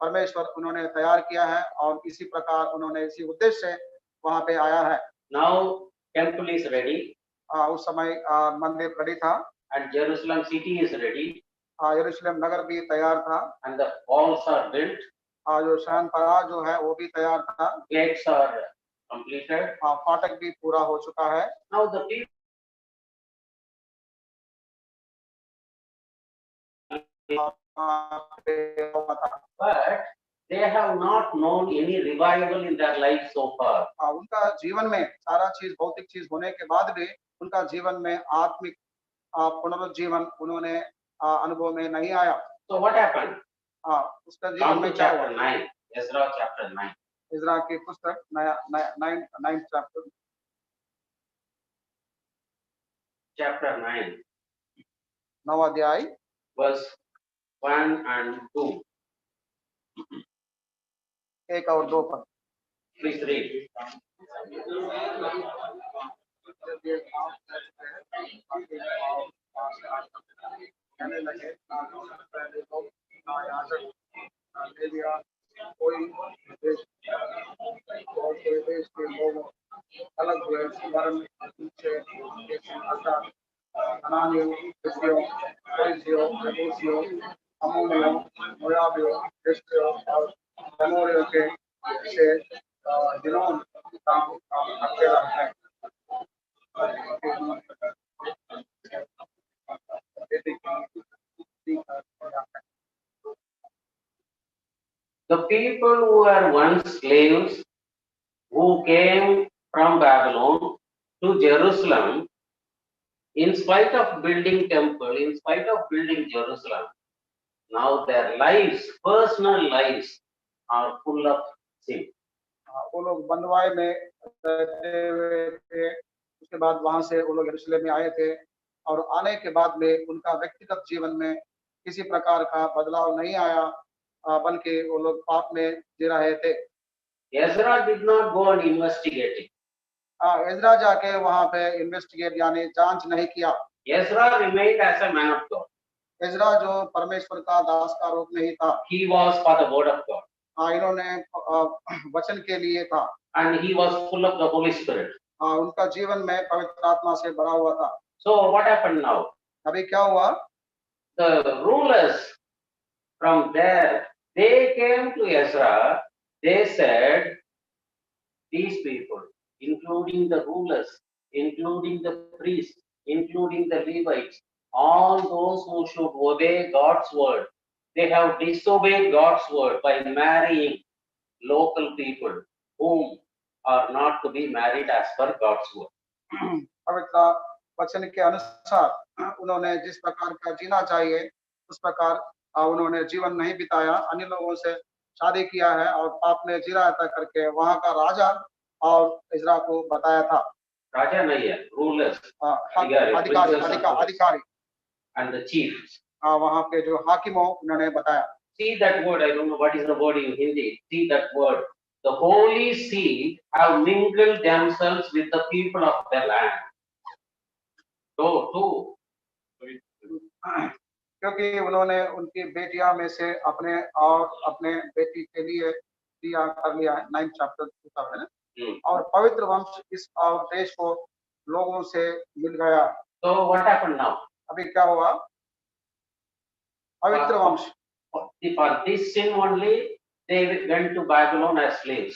परमेश्वर उन्होंने तैयार किया है और इसी प्रकार उन्होंने इसी उद्देश्य से वहाँ पे आया है। Now temple is ready. उस समय मंदिर रेडी था and Jerusalem city is ready. यरूशलेम नगर भी तैयार था and the walls are built. जो शहनपनाह जो है वो भी तैयार था। Gates are completed. फाटक भी पूरा हो चुका है। Now the people but they have not known any revival in their life so far. उनका जीवन में सारा चीज भौतिक चीज होने के बाद भी उनका जीवन में आत्मिक पुनरुज्जीवन उन्होंने अनुभव में नहीं आया। So what happened? उसका जीवन में क्या हुआ? Chapter 9, Ezra chapter 9. इज़रा की पुस्तक 9th chapter. Chapter 9. 9 अध्याय verse 1 and 2. 1 और 2 पद। Please read. कहने लगे पहले लोग कोई देश के लोग अलग हुए स्मरण से अनानियों, फिलिस्तियों, फरीसियों, यबूसियों, अम्मोनियों, मोआबियों, फिलिस्तियों और एमोरियों के से जिन्होंने काम करते रहे हैं। The people who were once slaves, who came from Babylon to Jerusalem, in spite of building temple, in spite of building Jerusalem, now their lives, personal lives, are full of sin. वो लोग बंधुआई में रहते हुए थे, उसके बाद वहां से वो लोग यरूशलेम में आए थे और आने के बाद में उनका व्यक्तिगत जीवन में किसी प्रकार का बदलाव नहीं आया, बल्कि वो लोग पाप में जी रहे थे। Ezra did not go and investigate it. इज़रा जाके वहां पे इन्वेस्टिगेट यानी जांच नहीं किया। Ezra remained as a man of God. इज़रा जो परमेश्वर का दास का रूप में ही था, He was for the word of God. इन्होंने वचन के लिए था। and he was full of the Holy Spirit. उनका जीवन में पवित्र आत्मा से भरा हुआ था। So what happened now? अभी क्या हुआ? The rulers from there, they came to Ezra, they said, these people, including the rulers, including the priests, including the Levites, all those who should obey God's word, they have disobeyed God's word by marrying local people whom are not to be married as per God's word. पवित्र वचन के अनुसार उन्होंने जिस प्रकार का जीना चाहिए उस प्रकार उन्होंने जीवन नहीं बिताया, अन्य लोगों से शादी किया है और पाप में जिरायता करके वहां का राजा और इजरा को बताया था। राजा नहीं है, rulers, अधिकारी and the chiefs. वहां पे जो हाकिमों उन्होंने बताया। See that word, I don't know what is the word in Hindi. See that word. The holy seed have mingled themselves with the people of their land. So, क्योंकि उन्होंने उनकी बेटियां में से अपने और अपने बेटी के लिए दिया कर लिया है, 9th chapter है ना। और पवित्र वंश इस और देश को लोगों से मिल गया। So what happened now? अभी क्या हुआ? पवित्र वंश। For this sin only, they went to Babylon as slaves.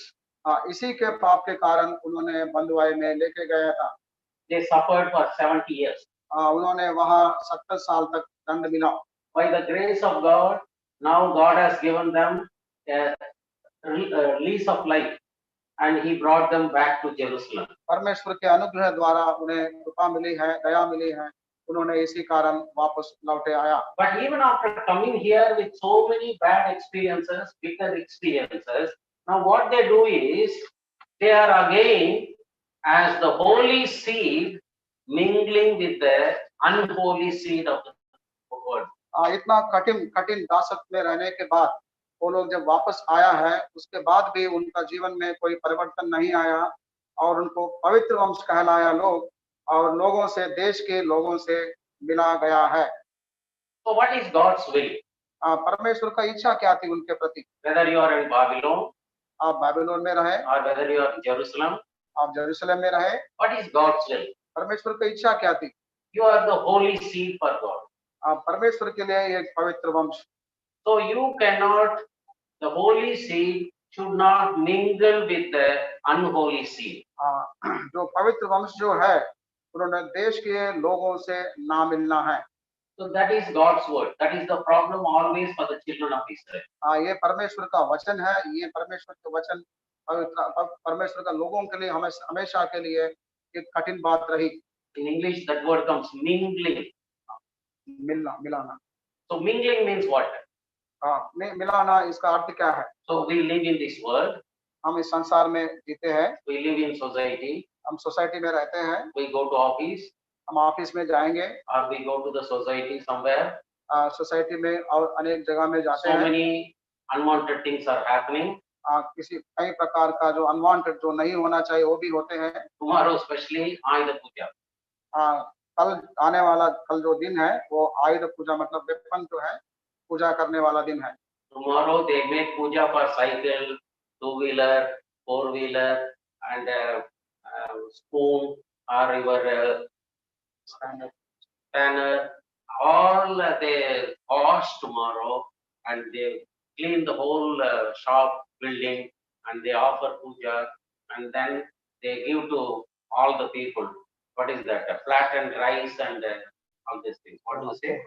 इसी के पाप के कारण उन्होंने बंधुआई में लेके गया था। They suffered for 70 years. उन्होंने वहां 70 साल तक दंड मिला। By the grace of God, now God has given them a lease of life, and He brought them back to Jerusalem. परमेश्वर के अनुग्रह द्वारा उन्हें कृपा मिली है, दया मिली है, उन्होंने इसी कारण वापस लौटे आया। But even after coming here with so many bad experiences, bitter experiences, now what they do is they are again as the holy seed mingling with the unholy seed of the world. इतना कठिन दासत्व में रहने के बाद वो लोग जब वापस आया है, उसके बाद भी उनका जीवन में कोई परिवर्तन नहीं आया और उनको पवित्र वंश कहलाया लोग और लोगों से, देश के लोगों से मिला गया है। So what is God's will? परमेश्वर का इच्छा क्या थी उनके प्रति? Whether you are in Babylon, आप बाबिलोन में रहे, or whether you are in Jerusalem, आप जेरूशलेम में रहे, what is God's will? परमेश्वर की इच्छा क्या थी? You are the holy seed for God. आप परमेश्वर के लिए एक पवित्र वंश। So you cannot, the holy seed should not mingle with the unholy seed. जो पवित्र वंश जो है उन्होंने देश के लोगों से ना मिलना है। So that is God's word. That is the problem always for the children of Israel. ये परमेश्वर का वचन है, ये परमेश्वर के वचन परमेश्वर का लोगों के लिए हमेशा के लिए एक कठिन बात रही। In English, that word comes mingling. मिलाना। So mingling means what? मिलाना इसका अर्थ क्या है? So we live in this world. हम इस संसार में जीते हैं। We live in society. हम सोसाइटी में रहते हैं। We go to office. हम ऑफिस में जाएंगे। Or we go to the society somewhere. Society में और अनेक जगह में जाते हैं। So many unwanted things are happening. कई प्रकार का जो अनवांटेड जो नहीं होना चाहिए वो भी होते हैं। Tomorrow especially Ayudha Puja. कल आने वाला कल जो दिन है वो आयुध पूजा मतलब वेपन जो है पूजा करने वाला दिन है। Tomorrow they make puja for cycle, 2-wheeler, 4-wheeler, and spoon or your spanner. All they wash tomorrow and they clean the whole shop building and they offer puja and then they give to all the people. What is that? Flattened rice and all these things. What do you say?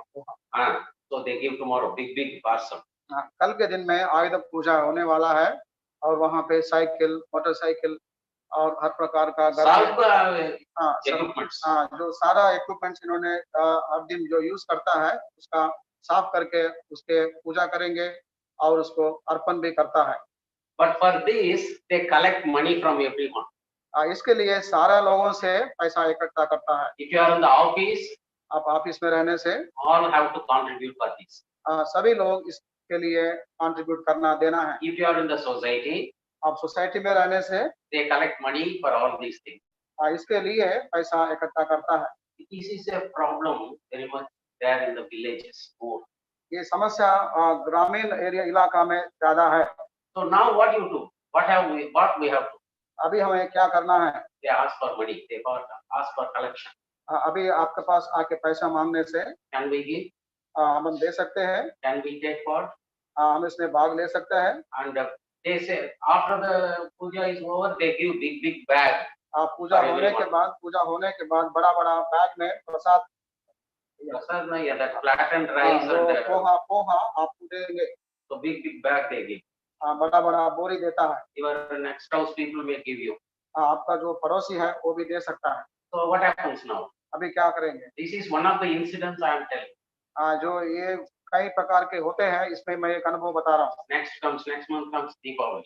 So they give tomorrow big parcel. कल के दिन में आयुध पूजा होने वाला है और वहाँ पे साइकिल, मोटरसाइकिल और हर प्रकार का जो सारा इक्विपमेंट्स इन्होंने हर दिन जो यूज करता है उसका साफ करके उसके पूजा करेंगे और उसको अर्पण भी करता है। But for this they collect money from everyone. इसके लिए सारे लोगों से पैसा इकट्ठा करता है। If you are in the office, आप ऑफिस में रहने से all have to contribute for this. सभी लोग इसके लिए कंट्रीब्यूट करना देना है। If you are in the society, आप सोसाइटी में रहने से they collect money for all these things. इसके लिए पैसा इकट्ठा करता है। This is a problem very much there in the villages. ये समस्या ग्रामीण एरिया इलाका में ज्यादा है। So now what you do? What we have to? अभी हमें क्या करना है? They ask for money. They ask for collection. अभी आपके पास आके पैसा मांगने से Can we give? हम दे सकते हैं, Can we take part? हम इसमें भाग ले सकते हैं। And they say after the puja is over, they give big bag. Puja For होने के everyone. बाद बड़ा बड़ा बैग में प्रसाद Prasad na, yeah, that flattened rice and poha आपको देंगे। so big bag they give. बड़ा बड़ा बोरी देता है। Your next house people may give you. आपका जो पड़ोसी है वो भी दे सकता है। So what happens now? अभी क्या करेंगे? This is one of the incidents I am telling. जो ये कई प्रकार के होते हैं, इसमें मैं एक अनुभव बता रहा हूँ। Next month comes Deepavali.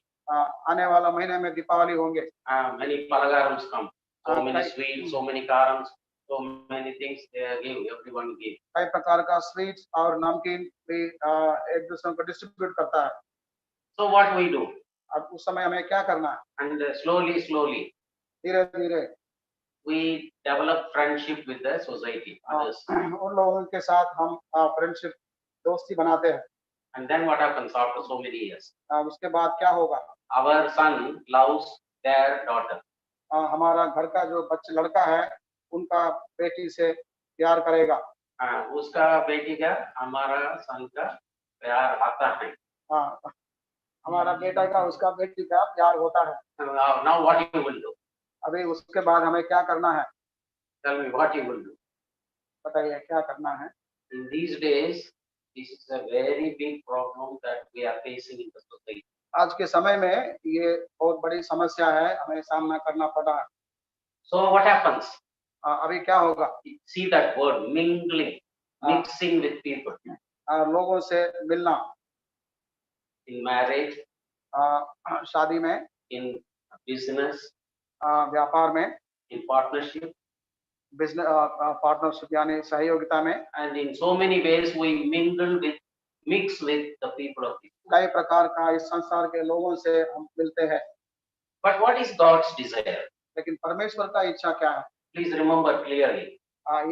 आने वाला महीने में दीपावली होंगे। Many palagarams come. So many कई sweets, so many karams, so many things they give. Everyone give. कई प्रकार का स्वीट्स और नमकीन भी एक दूसरे को डिस्ट्रीब्यूट करता है। So what we do? अब उस समय हमें क्या करना है? And slowly, धीरे धीरे we develop friendship with the society. Others. उन लोगों के साथ हम फ्रेंडशिप दोस्ती बनाते हैं। And then what happens after so many years? उसके बाद क्या होगा? Our son loves their daughter. हमारा घर का जो बच्चा लड़का है उनका बेटी से प्यार करेगा। उसका बेटी का हमारा सन का प्यार आता है। हमारा बेटा का उसका बेटी का प्यार होता है। Now what you will do? अभी उसके बाद हमें क्या करना है? Tell me what you will do. बताइए क्या करना है? In these days, this is a very big problem that we are facing in the society. आज के समय में ये बहुत बड़ी समस्या है, हमें सामना करना पड़ा है। So what happens? अभी क्या होगा? See that word mingling, mixing with people. लोगों से मिलना। In marriage, शादी में, in business, व्यापार में, in partnership, बिजनेस पार्टनरशिप यानी सहयोगिता में, and in so many ways we mix with the people of this. कई प्रकार का इस संसार के लोगों से हम मिलते हैं। But what is God's desire? लेकिन परमेश्वर का इच्छा क्या है? Please remember clearly.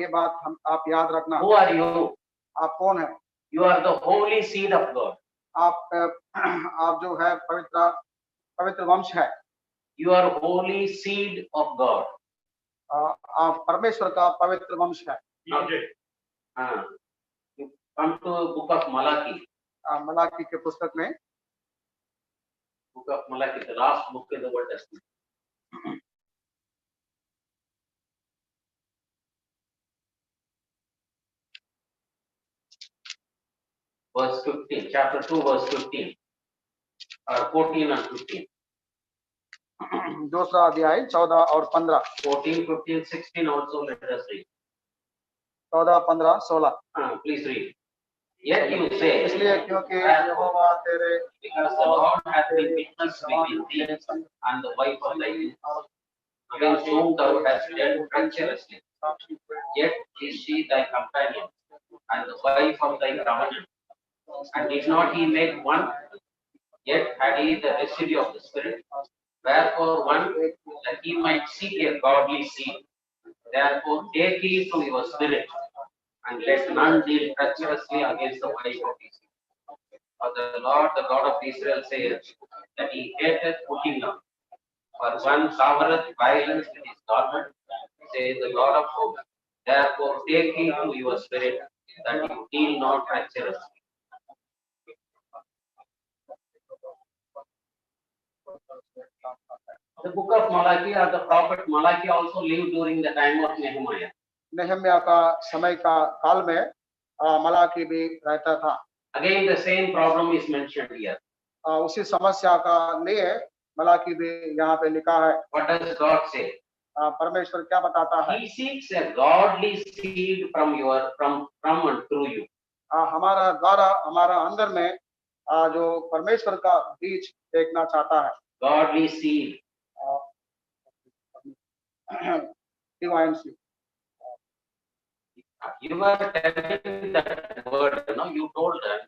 ये बात आप याद रखना। Who are you? आप कौन है? You are the holy seed of God. आप जो है पवित्र वंश है। You are holy seed of God. आप परमेश्वर का पवित्र वंश है। Come to book of Malachi. Malachi के पुस्तक में, Book of Malachi, the last book in the Old Testament. Verse 15, chapter 2, verse 15, or 14 and 15. दूसरा अध्याय 14 और 15। 14, 15, 16 also let us read. 14, 15, 16। Please read. Yet you say, इसलिए क्योंकि यहोवा तेरे because the Lord hath been witness between thee and the wife of thy youth, against whom thou hast dealt treacherously. Yet is she thy companion, and the wife of thy covenant. And did not he make one? Yet had he the residue of the Spirit. Wherefore one, that he might seek a godly seed. Therefore take heed to your spirit, and let none deal treacherously against the wife of Israel. For the Lord, the God of Israel, saith that he hateth putting up. For one covereth violence with his garment, saith the Lord of hosts. Therefore take heed to your spirit, that you deal not treacherously. The book of Malachi, or the prophet Malachi, also lived during the time of Nehemiah. नेहम्या का समय का काल में मलाकी भी रहता था। Again, the same problem is mentioned here. उसी समस्या का लिए मलाकी भी यहाँ पे लिखा है। What does God say? परमेश्वर क्या बताता है? He seeks a godly seed from and through you. हमारा द्वारा हमारा अंदर में जो परमेश्वर का बीज देखना चाहता है। Godly seed. Divine seed. You were telling that word, you told that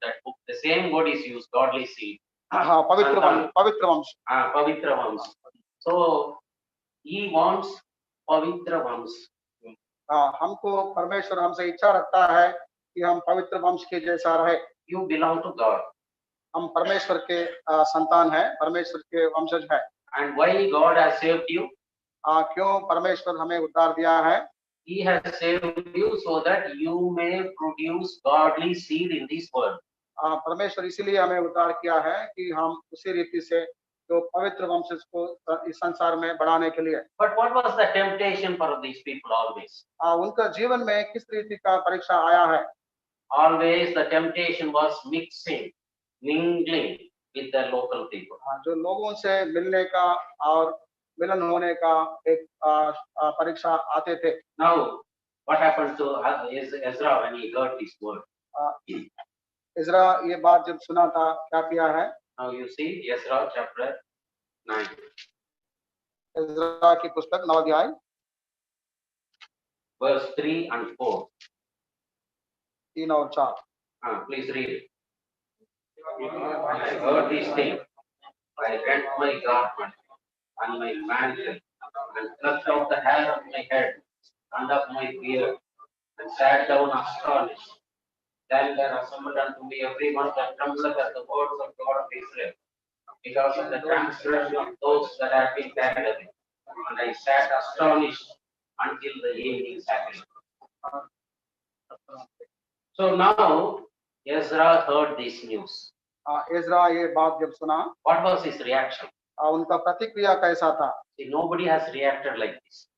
the same word is used, godly seed. हाँ, पवित्र वंश। पवित्र वंश. So he wants पवित्र वंश. हमको परमेश्वर हमसे इच्छा रखता है कि हम पवित्र वंश के जैसा रहे। You belong to God. हम परमेश्वर के संतान हैं, परमेश्वर के वंशज हैं। And why God has saved you? क्यों परमेश्वर हमें उद्धार दिया है? He has saved you so that you may produce godly seed in this world. परमेश्वर इसीलिए हमें उद्धार किया है कि हम उसी रीति से जो पवित्र वंशज को इस संसार में बढ़ाने के लिए। But what was the temptation for these people always? उनका जीवन में किस रीति का परीक्षा आया है? Always the temptation was mixing, mingling with the local people. जो लोगों से मिलने का और मिलन होने का एक परीक्षा आते थे। Now, what happened to Ezra when he heard this word? इज़रा ये बात जब सुना था, क्या किया है? Now you see Ezra chapter 9. इज़रा की पुस्तक 9 अध्याय verse 3 and 4. 3 और 4। Please read it. I heard these things. I rent my garment and my mantle and plucked out the hair of my head and of my beard and sat down astonished. Then there assembled unto me everyone that trembleth at the words of God of Israel, because of the transgression of those that have been carried away. And I sat astonished until the evening sacrifice. So now Ezra heard this news. इज़रा ये बात जब सुना, What was his reaction? उनका प्रतिक्रिया कैसा था? See, nobody has reacted like this.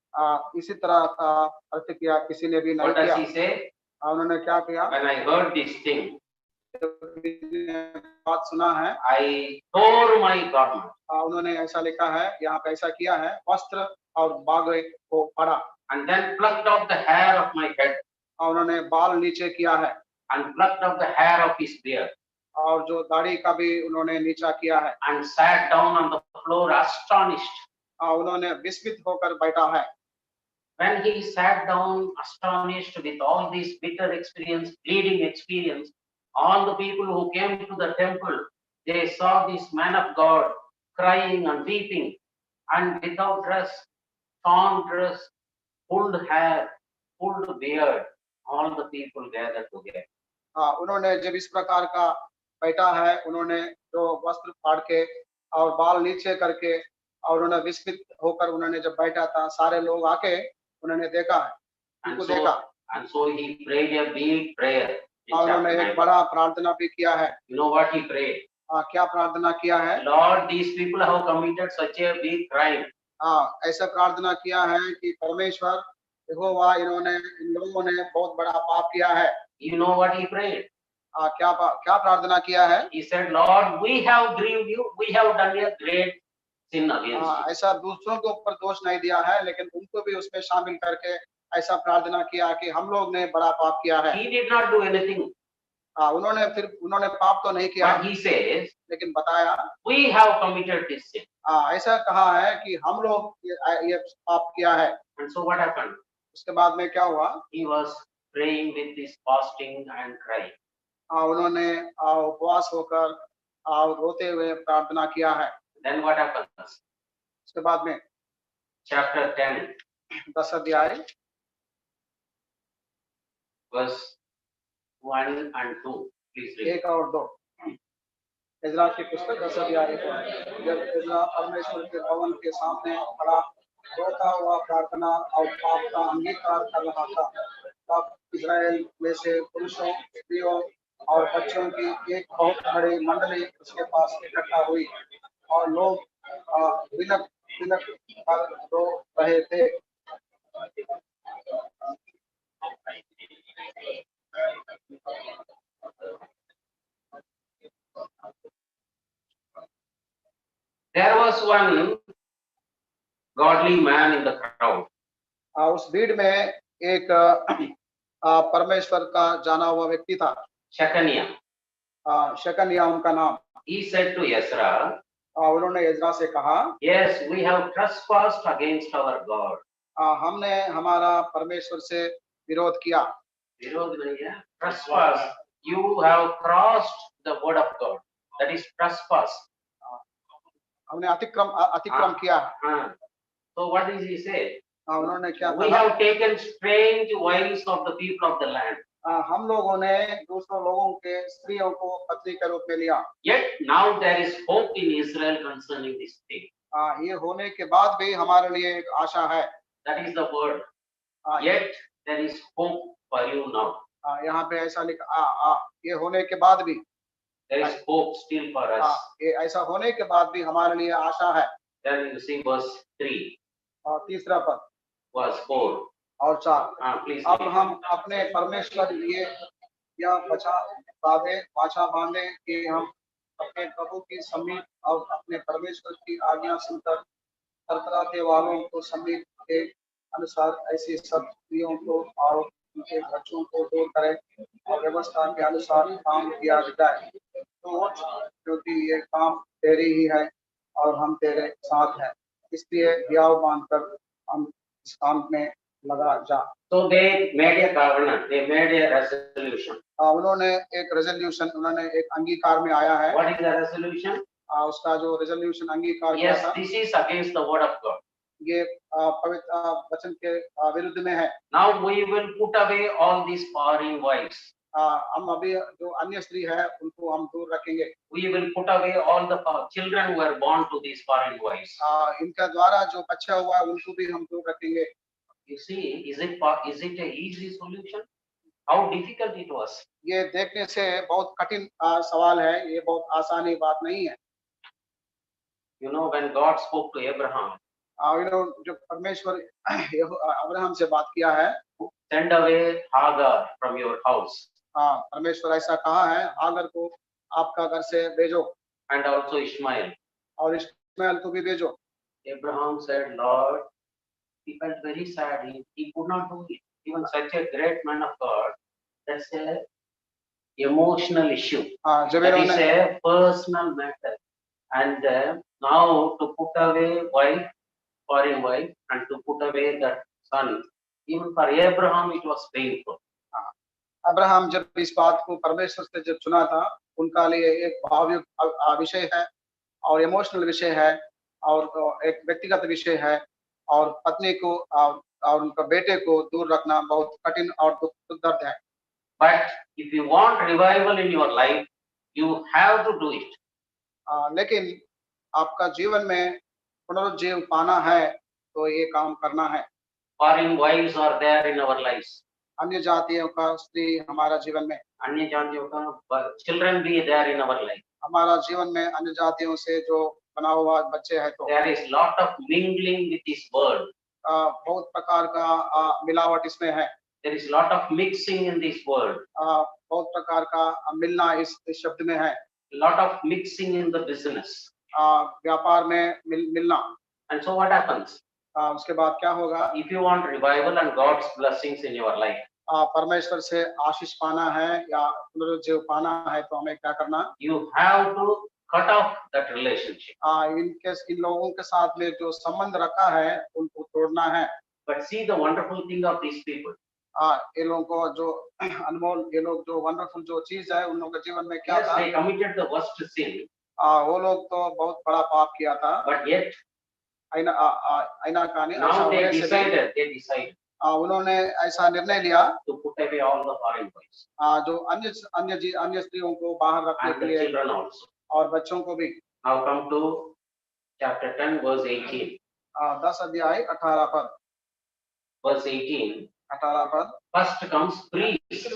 इसी तरह का प्रतिक्रिया किसी ने भी नहीं What does किया। he say? उन्होंने क्या किया? When I heard this thing, बात सुना है, I tore my garment उन्होंने ऐसा लिखा है, यहाँ पे ऐसा किया है, वस्त्र और बागड़े को फाड़ा and then plucked out the hair of my head उन्होंने बाल नीचे किया है and plucked out the hair of his beard और जो दाढ़ी का भी उन्होंने नीचा किया है and sat down on the floor astonished. उन्होंने विस्मित होकर बैठा है। When he sat down astonished with all this bitter experience, bleeding experience, all the people who came to the temple, they saw this man of God crying and weeping and without dress, torn dress, pulled hair, pulled beard, all the people gathered together. उन्होंने जब इस प्रकार का बैठा है, उन्होंने जो वस्त्र फाड़ के और बाल नीचे करके और उन्होंने विस्मित होकर उन्होंने जब बैठा था, सारे लोग आके उन्होंने देखा है, उनको देखा। And so he prayed a big prayer. उन्होंने एक बड़ा प्रार्थना भी किया है। You know what he prayed? क्या प्रार्थना किया है? Lord, these people have committed such a big crime. ऐसा प्रार्थना किया है कि परमेश्वर यहोवा इन लोगों ने बहुत बड़ा पाप किया है। You know what he prayed? क्या प्रार्थना किया है? He said, Lord, we have grieved you. We have done a great sin against you. ऐसा दूसरों के ऊपर दोष नहीं दिया है, लेकिन उनको भी उसमें शामिल करके ऐसा प्रार्थना किया कि हम लोग ने बड़ा पाप किया है। He did not do anything. उन्होंने पाप तो नहीं किया। But he says, लेकिन बताया, we have committed this sin. ऐसा कहा है कि हम लोग ये पाप किया है। And so what happened? उसके बाद में क्या हुआ? He was praying with this fasting and crying. उन्होंने उपवास होकर रोते हुए प्रार्थना किया है। Then what happens? उसके बाद में Chapter 10, 10 अध्याय verse 1 and 2. Please read. 1 और 2। इज़रा की पुस्तक 10 अध्याय। जब इज़रा परमेश्वर के भवन के सामने खड़ा रोता हुआ प्रार्थना और पाप का अंगीकार कर रहा था, तब इज़राइल में से पुरुषों, स्त्रियों और बच्चों की एक बहुत बड़ी मंडली उसके पास इकट्ठा हुई और लोग बिनक बिनक कर रो रहे थे। There was one godly man in the crowd. उस भीड़ में एक परमेश्वर का जाना हुआ व्यक्ति था, Shechaniah. शकनिया उनका नाम। He said to Ezra, उन्होंने इज़रा से कहा, yes, we have trespassed against our God. हमने हमारा परमेश्वर से विरोध किया। विरोध नहीं है, trespass. You have crossed the word of God. That is trespass. हमने अतिक्रम किया। So what does he say? उन्होंने क्या We have taken strange wives of the people of the land. हम लोगों ने दूसरों लोगों के स्त्रियों को पत्नी के रूप में लिया। Yet now there is hope in Israel concerning this thing. ये होने के बाद भी हमारे लिए एक आशा है। That is the word. Uh, Yet there is hope for you now. यहाँ पे ऐसा लिखा, ये होने के बाद भी, There is hope still for us. ये ऐसा होने के बाद भी हमारे लिए आशा है। Then you see verse 3, और तीसरा पद verse 4. और 4, Please अब read. हम अपने परमेश्वर लिए यह वाचा बांधे कि हम अपने प्रभु की समीप और अपने परमेश्वर की आज्ञा सुनकर थरथराते वालों को समीप के अनुसार ऐसी सब स्त्रियों को और उनके बच्चों को दूर करें और व्यवस्था के अनुसार काम किया जाए। तो क्योंकि ये काम तेरी ही है और हम तेरे साथ हैं, इसलिए ब्याह बांधकर हम इस काम में लगा जा। So they made a covenant. They made a resolution. उन्होंने एक रेजोल्यूशन, उन्होंने एक अंगीकार में आया है। What is the resolution? उसका जो रेजोल्यूशन अंगीकार किया Yes, था, this is against the word of God. ये पवित्र वचन के विरुद्ध में है। Now we will put away all these foreign wives. हम अभी जो अन्य स्त्री है उनको हम दूर रखेंगे। We will put away all the children who were born to these foreign wives. इनका द्वारा जो बच्चा हुआ है उनको भी हम दूर रखेंगे। You see, is it a easy solution? How difficult it was. ये देखने से बहुत कठिन सवाल है, ये बहुत आसानी बात नहीं है। You know, when God spoke to Abraham, जो परमेश्वर अब्राहम से बात किया है, send away Hagar from your house. परमेश्वर ऐसा कहा है, हागर को आपका घर से भेजो, and also Ishmael. और इश्माएल को भी भेजो। Abraham said, Lord, he felt very sad. He could not do it. Even such a great man of God, that's a emotional issue. That is a personal matter. And now to put away foreign wife, and to put away that son, even for Abraham it was painful. Abraham जब इस बात को परमेश्वर से जब चुना था, उनका लिए एक भावयुक्त विषय है और इमोशनल विषय है और एक व्यक्तिगत विषय है, और पत्नी को और उनका बेटे को दूर रखना बहुत कठिन और दुख दर्द है। But if you want revival in your life, you have to do it. लेकिन आपका जीवन में पुनरुज्जीवन पाना है तो ये काम करना है। Foreign wives are there in our lives. अन्य जातियों का स्त्री हमारा जीवन में, अन्य जातियों का children be there in our life. हमारा जीवन में अन्य जातियों से जो बना हुआ बच्चे हैं, तो there is lot of mingling with this word. बहुत प्रकार का मिलावट इसमें है। There is lot of mixing in this word. बहुत प्रकार का मिलना इस शब्द में है। lot of mixing in the business. व्यापार में मिलना। And so what happens? उसके बाद क्या होगा? If you want revival and God's blessings in your life, परमेश्वर से आशीष पाना है या पुनरुज्जीवन पाना है तो हमें क्या करना? You have to cut off that relationship. इन लोगों के साथ में जो संबंध रखा है उनको तोड़ना है। But see the wonderful thing of these people. ये लोगों को जो अनमोल, ये लोग जो वंडरफुल जो चीज है उन लोगों के जीवन में क्या था? They committed the worst sin. वो लोग तो बहुत बड़ा पाप किया था। But yet, now they decided. उन्होंने ऐसा निर्णय लिया to put away all the foreign wives. जो अन्य स्त्रियों को बाहर रखने के लिए, children also. और बच्चों को भी। Now come to chapter 10 verse 18. 10 अध्याय 18 पद। Verse 18. 18 पद। First comes priests.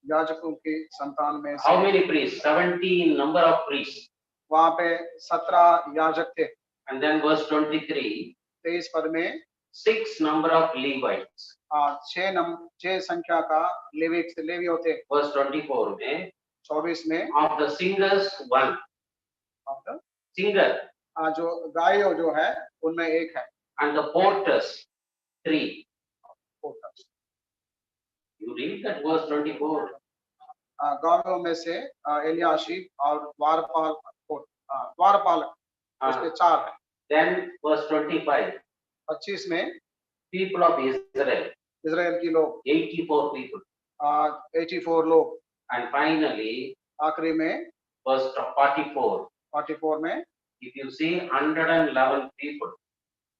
याजकों की संतान में से। How many priests? 17 number of priests. वहाँ पे 17 याजक थे। And then verse 23. 23 पद में 6 number of Levites. 6 संख्या का लेवियों थे। Verse 24 में 24 में of the singers 1. of the singer. जो गायों जो है उनमें एक है। And the porters 3. porters. You read that verse 24. गायों में से एलियाशीब और द्वारपालक उसके 4 है। Then verse 25. 25 में people of Israel. इजराइल की लोग 84 people. 84 लोग। And finally आखिरी में verse 44 में if you see 111 people.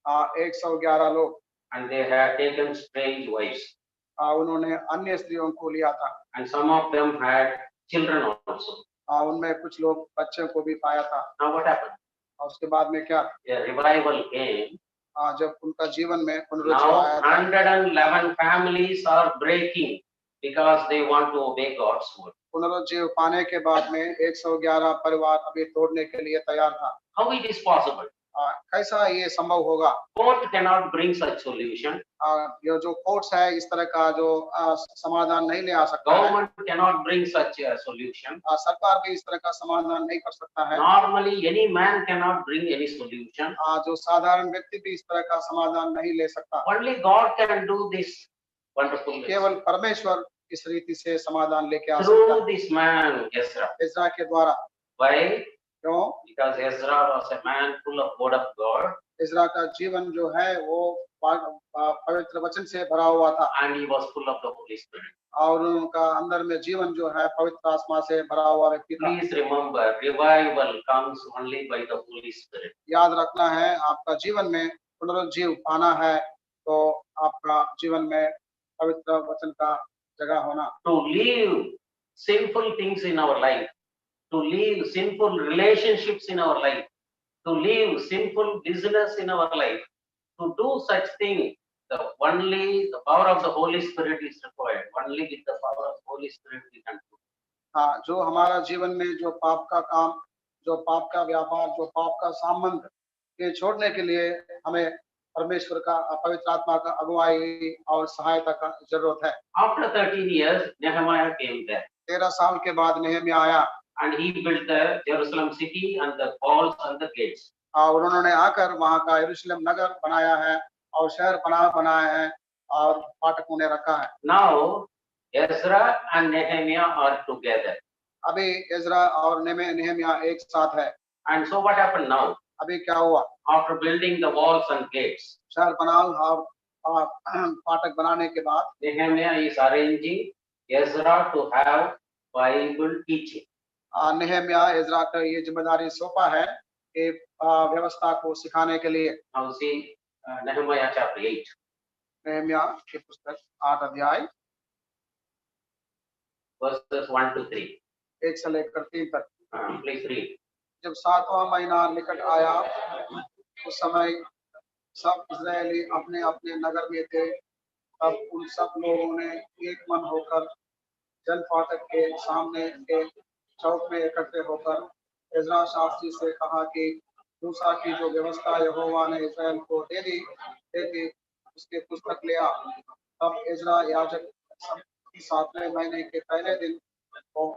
111 लोग। And they had taken strange wives. उन्होंने अन्य स्त्रियों को लिया था। and some of them had children also. उनमें कुछ लोग बच्चों को भी पाया था। Now what happened? और उसके बाद में क्या, A revival came. जब उनका जीवन में पुनरुज्जीवन Now आया था, 111 families are breaking because they want to obey God's word. पुनरुज्जीवन पाने के बाद में 111 परिवार अभी तोड़ने के लिए तैयार था। How it is possible? कैसा ये संभव होगा? Court cannot bring such solution. ये जो कोर्ट्स है इस तरह का जो समाधान नहीं ले आ सकता है। Government cannot bring such a solution. सरकार भी इस तरह का समाधान नहीं कर सकता है। Normally, any man cannot bring any solution. जो साधारण व्यक्ति भी इस तरह का समाधान नहीं ले सकता। Only God can do this wonderful thing. केवल परमेश्वर इस रीति से समाधान लेके आ सकता Through है, this man, Ezra. इज़रा के द्वारा। Why? क्यों? Because Ezra was a man full of word of God. इज़रा का जीवन जो है वो पवित्र वचन से भरा हुआ था, And he was full of the Holy Spirit. और उनका अंदर में जीवन जो है पवित्र आत्मा से भरा हुआ व्यक्ति था। Please remember, revival comes only by the Holy Spirit. याद रखना है, आपका जीवन में पुनरुज्जीवन पाना है तो आपका जीवन में पवित्र वचन का जगह होना। To live sinful things in our life, to live sinful relationships in our life, to live sinful business in our life, to do such thing, only the power of the Holy Spirit is required. Only with the power of the Holy Spirit we can do. हाँ, जो हमारा जीवन में जो पाप का काम, जो पाप का व्यापार, जो पाप का संबंध के छोड़ने के लिए हमें परमेश्वर का पवित्र आत्मा का अगुवाई और सहायता का जरूरत है। After 13 years, Nehemiah came there. 13 साल के बाद नेहमिया आया, and he built the Jerusalem city and the walls and the gates. और उन्होंने आकर वहाँ का यरूशलेम नगर बनाया है और शहर बनाया है और फाटकों ने रखा है। Now Ezra and Nehemiah are together. अभी इज़रा और नेहमिया एक साथ है। And so what happened now? अभी क्या हुआ? After building the walls and gates, शहर बनाओ और फाटक बनाने के बाद Nehemiah is arranging Ezra to have Bible teaching. Nehemiah Ezra का ये जिम्मेदारी सौंपा है कि व्यवस्था को सिखाने के लिए। Now see Nehemiah chapter 8. Nehemiah की पुस्तक 8 अध्याय verses 1 to 3. 1 से लेकर 3 तक। Please read. जब 7वां महीना निकट आया उस समय सब इस्राएली अपने अपने नगर में थे, तब उन सब लोगों ने एक मन होकर जल फाटक के सामने के चौक में इकट्ठे होकर इज़रा शास्त्री से कहा कि मूसा की जो व्यवस्था यहोवा ने इस्राएल को दे दी उसके पुस्तक ले आ। तब इज़रा याजक 7वें महीने के पहले दिन को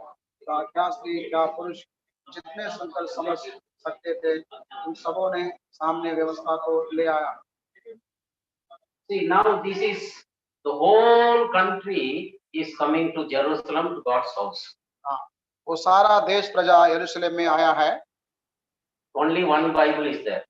क्या स्त्री क्या पुरुष जितने संकल्प समझ सकते थे उन सबों ने सामने व्यवस्था को ले आया। See, now this is the whole country is coming to Jerusalem to God's house. वो सारा देश प्रजा यरूशलेम में आया है। Only one Bible is there.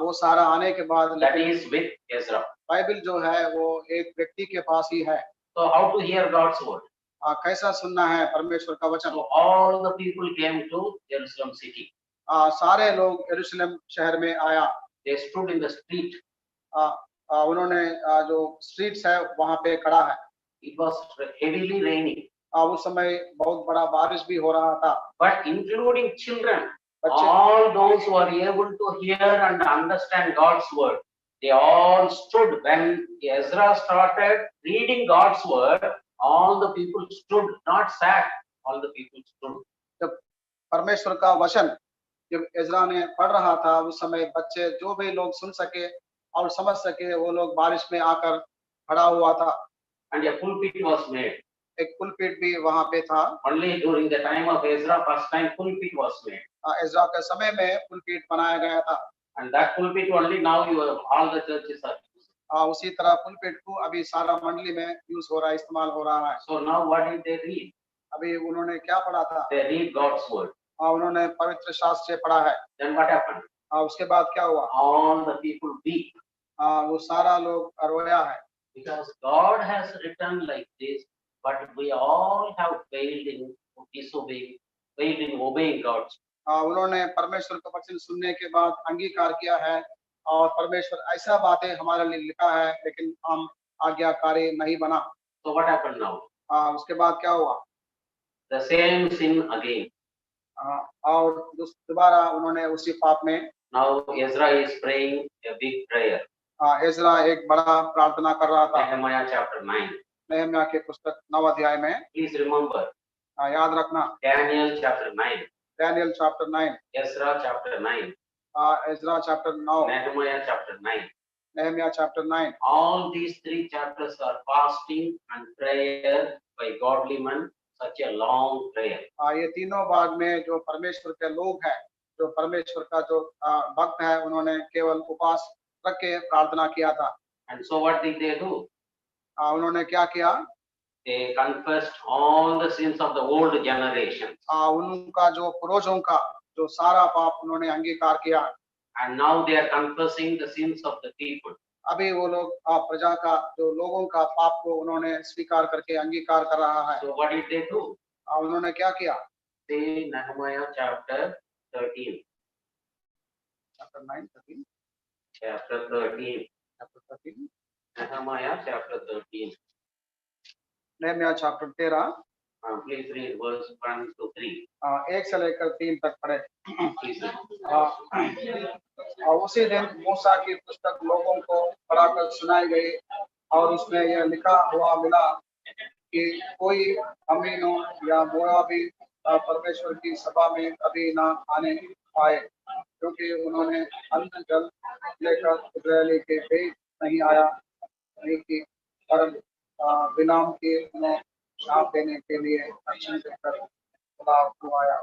वो सारा आने के बाद That is with Ezra. Bible जो है वो एक व्यक्ति के पास ही है। So how to hear God's word? कैसा सुनना है परमेश्वर का वचन? So all the people came to Jerusalem city. सारे लोग यरूशलेम शहर में आया। They stood in the street. उन्होंने जो स्ट्रीट्स है वहाँ पे खड़ा है। It was heavily raining. उस समय बहुत बड़ा बारिश भी हो रहा था। But including children, all those who are able to hear and understand God's word, they all stood. When Ezra started reading God's word, all the people stood, not sat. All the people stood. जब परमेश्वर का वचन जब इज़रा ने पढ़ रहा था उस समय बच्चे जो भी लोग सुन सके और समझ सके वो लोग बारिश में आकर खड़ा हुआ था। And a pulpit was made. एक पुलपिट भी वहाँ पे था। Only during the time of Ezra, first time pulpit was made. इज़रा के समय में पुलपिट बनाया गया था। And that pulpit only now you have, all the churches are using. उसी तरह पुलपिट को अभी सारा मंडली में यूज हो रहा है, इस्तेमाल हो रहा है। So now what did they read? अभी उन्होंने क्या पढ़ा था? They read God's word. उन्होंने पवित्र शास्त्र से पढ़ा है। Then what happened? उसके बाद क्या हुआ? All the people weep. वो सारा लोग रोया है। Because God has written like this, but we all have failed in disobeying, failed in obeying God. उन्होंने परमेश्वर का वचन सुनने के बाद अंगीकार किया है और परमेश्वर ऐसा बातें हमारे लिए लिखा है लेकिन हम आज्ञाकारी नहीं बना। So what happened now? उसके बाद क्या हुआ? The same sin again. और दोबारा उन्होंने उसी पाप में, Now Ezra is praying a big prayer. Ezra एक बड़ा प्रार्थना कर रहा था। Nehemiah chapter 9. नहम्याह के पुस्तक 9 अध्याय में, Please remember. याद रखना, Daniel chapter 9. Daniel chapter 9, Ezra chapter 9. Ezra chapter 9, Nehemiah chapter 9. Nehemiah chapter 9। All these three chapters are fasting and prayer by godly men. Such a long prayer. ये तीनों भाग में जो परमेश्वर के लोग हैं, जो परमेश्वर का जो भक्त है, उन्होंने केवल उपवास रख के प्रार्थना किया था। And so what did they do? उन्होंने क्या किया? They confessed all the sins of the old generation. उनका जो पूर्वजों का जो सारा पाप उन्होंने अंगीकार किया। And now they are confessing the sins of the people. अभी वो लोग प्रजा का जो लोगों का पाप को उन्होंने स्वीकार करके अंगीकार कर रहा है। So what did they do? उन्होंने क्या किया? See Nehemiah chapter 13. Chapter 9, 13. Chapter 13. Chapter 13. Nehemiah chapter 13. Nehemiah chapter 13। Please read verse 1 to 3. 1 से लेकर 3 तक पढ़े। Please read. और उसी दिन मूसा की पुस्तक लोगों को पढ़ाकर सुनाई गई और उसमें यह लिखा हुआ मिला कि कोई अमीनों या मोआबी परमेश्वर की सभा में कभी ना आने पाए, क्योंकि उन्होंने अन्न जल लेकर इजरायली के बीच नहीं आया नहीं की, पर बिलाम के उन्हें शाप देने के लिए अक्षम देकर आया।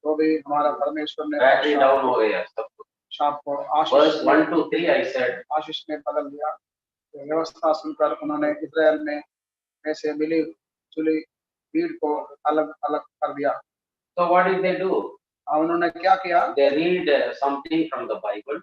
तो भी हमारा परमेश्वर ने Battery down हो गया सब कुछ. शाप को Verse 1 to 3 I said. आशीष में बदल दिया। तो व्यवस्था सुनकर उन्होंने इजराइल में से मिली जुली भीड़ को अलग अलग कर दिया। So what did they do? उन्होंने क्या किया? They read something from the Bible.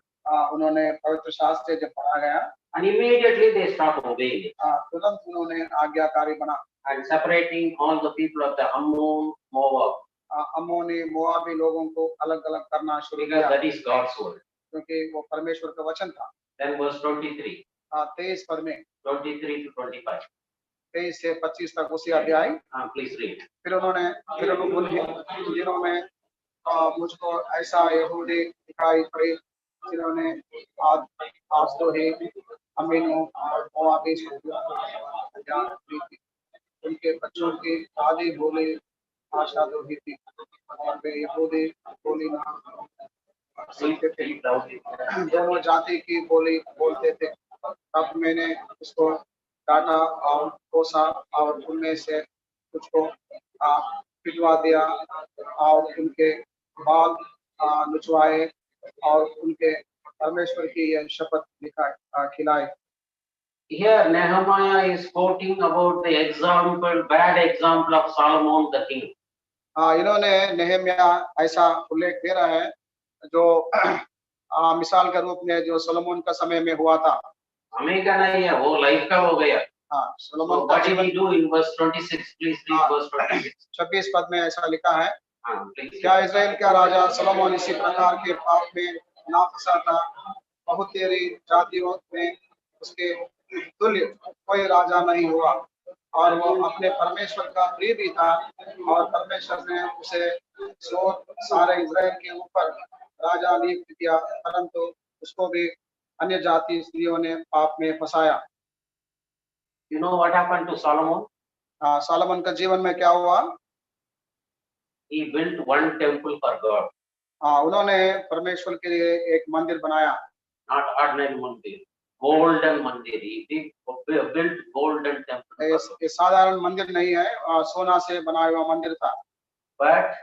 उन्होंने पवित्र शास्त्र जब पढ़ा गया, and immediately they start obeying it. तुरंत उन्होंने आज्ञाकारी बना and separating all the people of the Ammon, Moab. अम्मोनी मोआबी लोगों को अलग अलग करना शुरू Because किया, that is God's word. क्योंकि वो परमेश्वर का वचन था। Then verse 23. 23 पद में 23 to 25. 23 से 25 तक उसी अध्याय। Please read. फिर उन दिनों में मुझको ऐसा यहूदी दिखाई पड़े जिन्होंने आज तो ही अमीनों और मोआबी उनके बच्चों की आधी बोली आशा दो ही थी और वे यहूदी बोली ना सुनते थे, दोनों जाति की बोली बोलते थे। तब मैंने उसको डांटा और कोसा और उनमें से कुछ को पिटवा दिया और उनके बाल नुचवाए और उनके परमेश्वर की यह शपथ खिलाई। Here Nehemiah is quoting about the bad example of Solomon the king. इन्होंने नेहम्याह ऐसा उल्लेख दे रहा है जो मिसाल के रूप में जो सोलोमन का समय में हुआ था। हमें का नहीं है, वो लाइफ का हो गया। Solomon what did he do in verse 26? Please read verse 26. 26 पद में ऐसा लिखा है, क्या इजराइल का राजा सोलोमन इसी प्रकार के पाप में ना फंसा था, बहुत तेरी जातियों में उसके तुल्य कोई राजा नहीं हुआ और वो अपने परमेश्वर का प्रिय भी था और परमेश्वर ने उसे सारे इजराइल के ऊपर राजा नियुक्त किया, परंतु उसको भी अन्य जाति स्त्रियों ने पाप में फंसाया। You know what happened to Solomon? Solomon का जीवन में क्या हुआ? He built one temple for God. उन्होंने परमेश्वर के लिए एक मंदिर बनाया। Not ordinary मंदिर, golden मंदिर। He built golden temple. ये साधारण मंदिर नहीं है, सोना से बनाया हुआ मंदिर था। But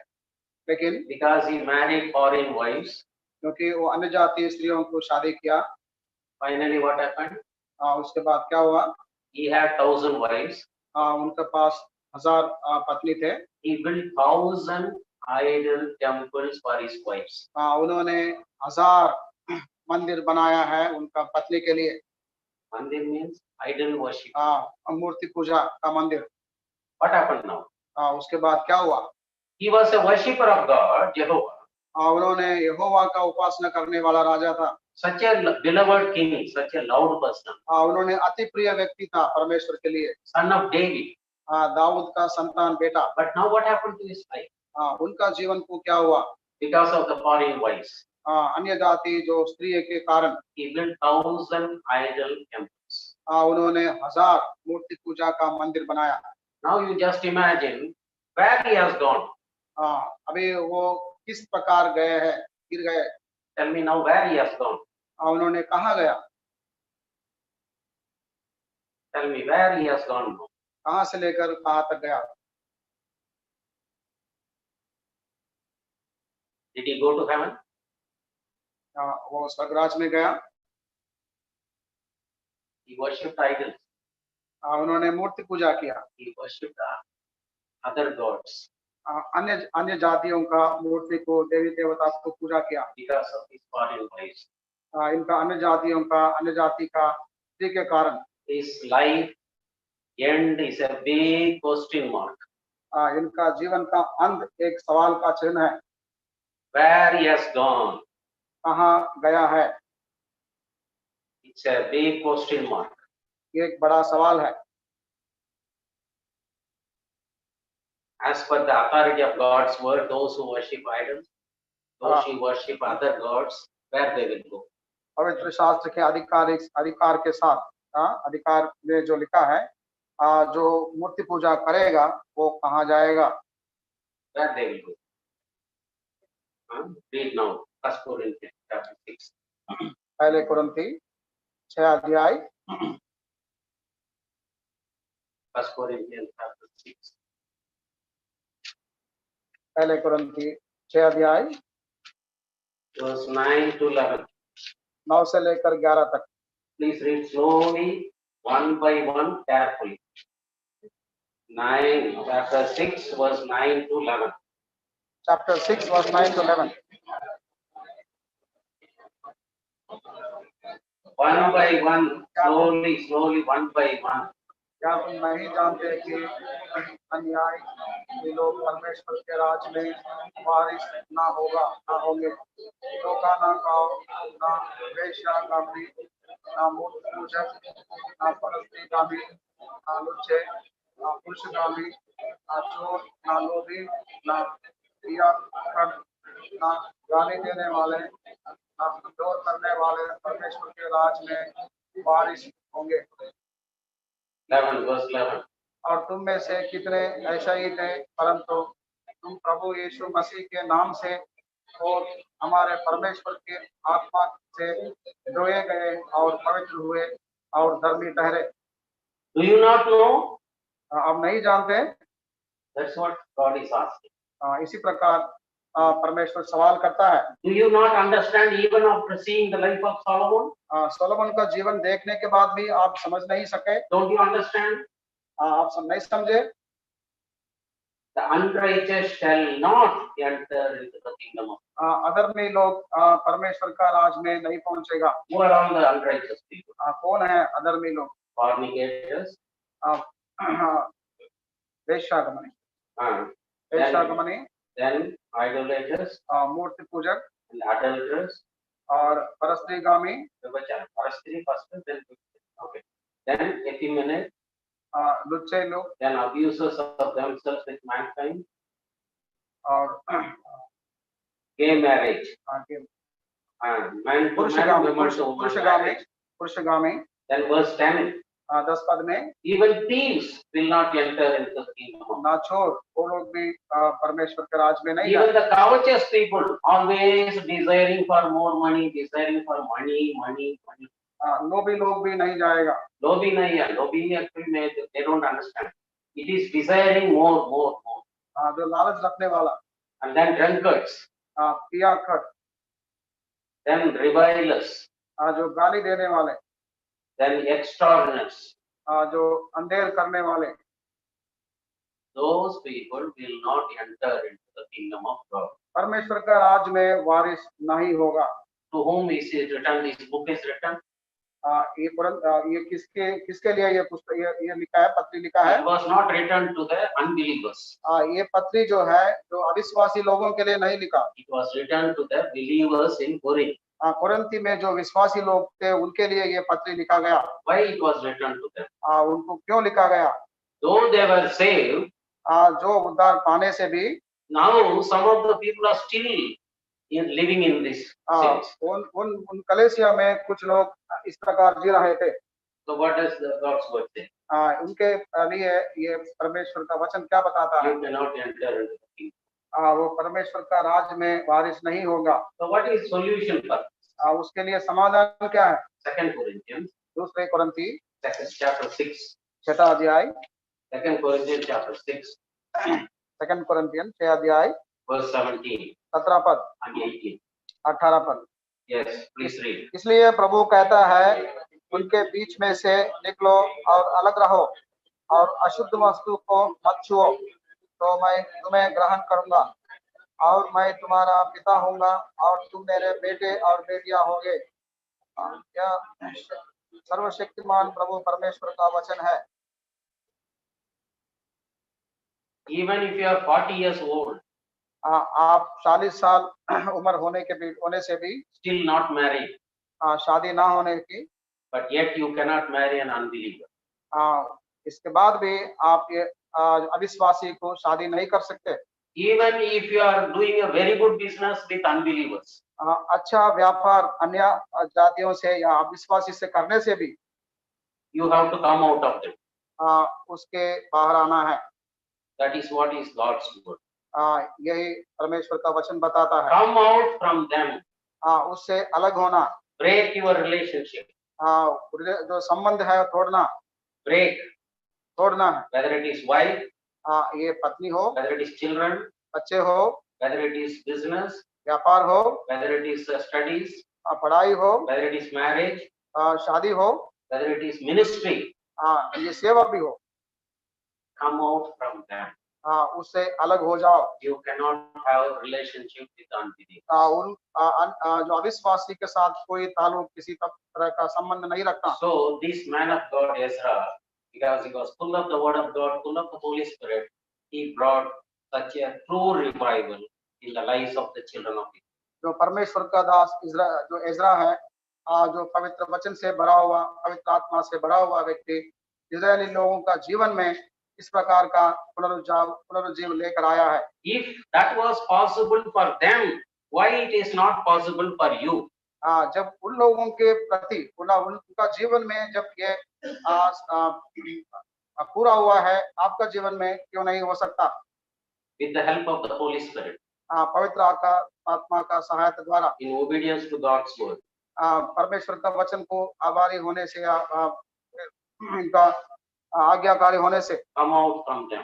लेकिन because he married foreign wives, क्योंकि वो अन्य जातीय स्त्रियों को शादी किया, finally what happened? उसके बाद क्या हुआ? He had 1000 wives. उनके पास 1000 पत्नी थे। He built 1000 idol temples for his wives. उन्होंने 1000 मंदिर बनाया है उनका पत्नी के लिए। मंदिर means idol worship. मूर्ति पूजा का मंदिर। What happened now? उसके बाद क्या हुआ? He was a worshipper of God, Jehovah. उन्होंने यहोवा का उपासना करने वाला राजा था। Such a beloved king, such a loud person, उन्होंने अति प्रिय व्यक्ति था परमेश्वर के लिए, son of David. दाऊद का संतान बेटा। But now what happened to his life? उनका जीवन को क्या हुआ? Because of the foreign wives, अन्य जाति जो स्त्री के कारण he built 1,000 idol temples. उन्होंने 1000 मूर्ति पूजा का मंदिर बनाया। Now you just imagine where he has gone. अभी वो किस प्रकार गए हैं, गिर गए। Tell me now where he has gone. उन्होंने कहाँ गया? Tell me where he has gone. कहाँ से लेकर कहाँ तक गया? Did he go to heaven? वो स्वर्गराज में गया। He worshipped idols. उन्होंने मूर्ति पूजा किया। He worshipped other gods. अन्य जातियों का मूर्ति को, देवी देवता को पूजा किया। Because of his foreign wives. इनका अन्य जाति का स्त्री के कारण His life end is a big question mark. इनका जीवन का अंत एक सवाल का चिन्ह है। Where he has gone? कहाँ गया है? It's a big question mark. ये एक बड़ा सवाल है। As per the authority of God's word, those who worship idols, those who worship other gods, where they will go? पवित्र शास्त्र के अधिकार के साथ अधिकार में जो लिखा है, जो मूर्ति पूजा करेगा वो कहाँ जाएगा? Where they will go? Read now, 1 Corinthians chapter 6. पहले कुरिन्थी 6 अध्याय। 1 Corinthians chapter 6. पहले कुरिन्थी 6 अध्याय Verse 9 to 11. 9 से लेकर 11 तक। Please read slowly, one by one, carefully. Chapter 6, verse 9 to 11. Chapter 6 verse 9 to 11। One by one, slowly, one by one. क्या तुम नहीं जानते कि अन्याय के लोग परमेश्वर के राज में वारिस ना होंगे? धोखा ना खाओ, ना वेश्यागामी, ना मूर्ति पूजक, ना परस्त्रीगामी, ना लुच्चे, ना पुरुषगामी, ना चोर, ना लोभी, ना क्रियाकर्म, ना गाली देने वाले, ना विद्रोह करने वाले परमेश्वर के राज में वारिस होंगे। 11, verse 11. और तुम में से कितने ऐसा ही थे, परंतु तुम प्रभु यीशु मसीह के नाम से और हमारे परमेश्वर के आत्मा से धोए गए और पवित्र हुए और धर्मी ठहरे। Do you not know? अब नहीं जानते? That's what God is asking. इसी प्रकार परमेश्वर सवाल करता है। Do you not understand even after seeing the life of Solomon? Solomon का जीवन देखने के बाद भी आप समझ नहीं सके? Don't you understand? आप नहीं समझे? The unrighteous shall not enter into the kingdom of God. अधर्मी लोग परमेश्वर का राज में नहीं पहुंचेगा। Who are all the unrighteous people? कौन है अधर्मी लोग? Fornicators. वेश्यागमनी, Then idolaters. मूर्ति पूजक, And adulterers. और परस्त्रीगामी, Parastri first, then okay. Then effeminate. लुच्चे लोग, Then abusers of themselves with mankind. और Gay marriage. Man to man, woman to woman. पुरुषगामी। Then verse 10. 10 पद में Even thieves will not enter into the kingdom of God. ना छोड़, वो लोग भी परमेश्वर के राज में नहीं Even the covetous people, always desiring for more money, desiring for money. लोभी लोग भी नहीं जाएगा। Lobby nahi hai. Lobby actually they don't understand. It is desiring more. जो लालच रखने वाला, And then drunkards, पियाकड़, then revilers, जो गाली देने वाले, then extortioners. जो अंधेर करने वाले, Those people will not enter into the kingdom of God. परमेश्वर का राज में वारिस नहीं होगा। To whom is it written? This book is written. ये किसके लिए ये पुस्तक ये लिखा है, पत्री लिखा है? It was not written to the unbelievers. ये पत्री जो है, जो अविश्वासी लोगों के लिए नहीं लिखा। It was written to the believers in Corinth. कुरिन्थी में जो विश्वासी लोग थे उनके लिए ये पत्री लिखा गया। Why it was written to them? उनको क्यों लिखा गया? Though they were saved, जो उद्धार पाने से भी now some of the people are still living in this sins. उन कलेसिया में कुछ लोग इस प्रकार जी रहे थे। So what does the God's word say? उनके लिए ये परमेश्वर का वचन क्या बताता है? You cannot enter into the kingdom. वो परमेश्वर का राज में वारिस नहीं होगा। So what is solution for this? उसके लिए समाधान क्या है? 2 Corinthians, दूसरे कुरिन्थी chapter 6. 6 अध्याय, 2 Corinthians chapter 6, 2 कुरिन्थियन 6 अध्याय verse 17 17 पद and 18. 18 पद। Yes, please read. इसलिए प्रभु कहता है, उनके बीच में से निकलो और अलग रहो और अशुद्ध वस्तु को मत छुओ, तो मैं तुम्हें ग्रहण करूंगा और मैं तुम्हारा पिता होऊंगा और तुम मेरे बेटे और बेटियां होंगे। यह सर्वशक्तिमान प्रभु परमेश्वर का वचन है। Even if you are 40 years old, आप 40 साल उम्र होने से भी still not married, शादी ना होने की, but yet you cannot marry an unbeliever. इसके बाद भी आप ये अविश्वासी को शादी नहीं कर सकते। Even if you are doing a very good business with unbelievers, अच्छा व्यापार अन्य जातियों से या अविश्वासी से करने से भी you have to come out of them. उसके बाहर आना है। That is what is God's word. यही परमेश्वर का वचन बताता है। Come out from them. उससे अलग होना। Break your relationship. जो संबंध है तोड़ना। तोड़ना है। Whether it is wife, ये पत्नी हो, whether it is children, बच्चे हो, whether it is business, व्यापार हो, whether it is studies, पढ़ाई हो, whether it is marriage, शादी हो, whether it is ministry, ये सेवा भी हो। come out from them. उससे अलग हो जाओ। You cannot have a relationship with unbelievers. उन जो अविश्वासी के साथ कोई ताल्लुक किसी तरह का संबंध नहीं रखना। So this man of God Ezra, because he was full of the word of God, full of the Holy Spirit, he brought such a true revival in the lives of the children of Israel. जो परमेश्वर का दास जो Ezra है, जो पवित्र वचन से भरा हुआ, पवित्र आत्मा से भरा हुआ व्यक्ति इस्राएली लोगों का जीवन में इस प्रकार का पुनरुज्जीव लेकर आया है। If that was possible for them, why it is not possible for you? जब उन लोगों के प्रति उनका जीवन में जब ये पूरा हुआ है, आपका जीवन में क्यों नहीं हो सकता? With the help of the Holy Spirit. पवित्र आत्मा का सहायता द्वारा। In obedience to God's word. परमेश्वर का वचन को आभारी होने से इनका आज्ञाकारी होने से। Come out from them.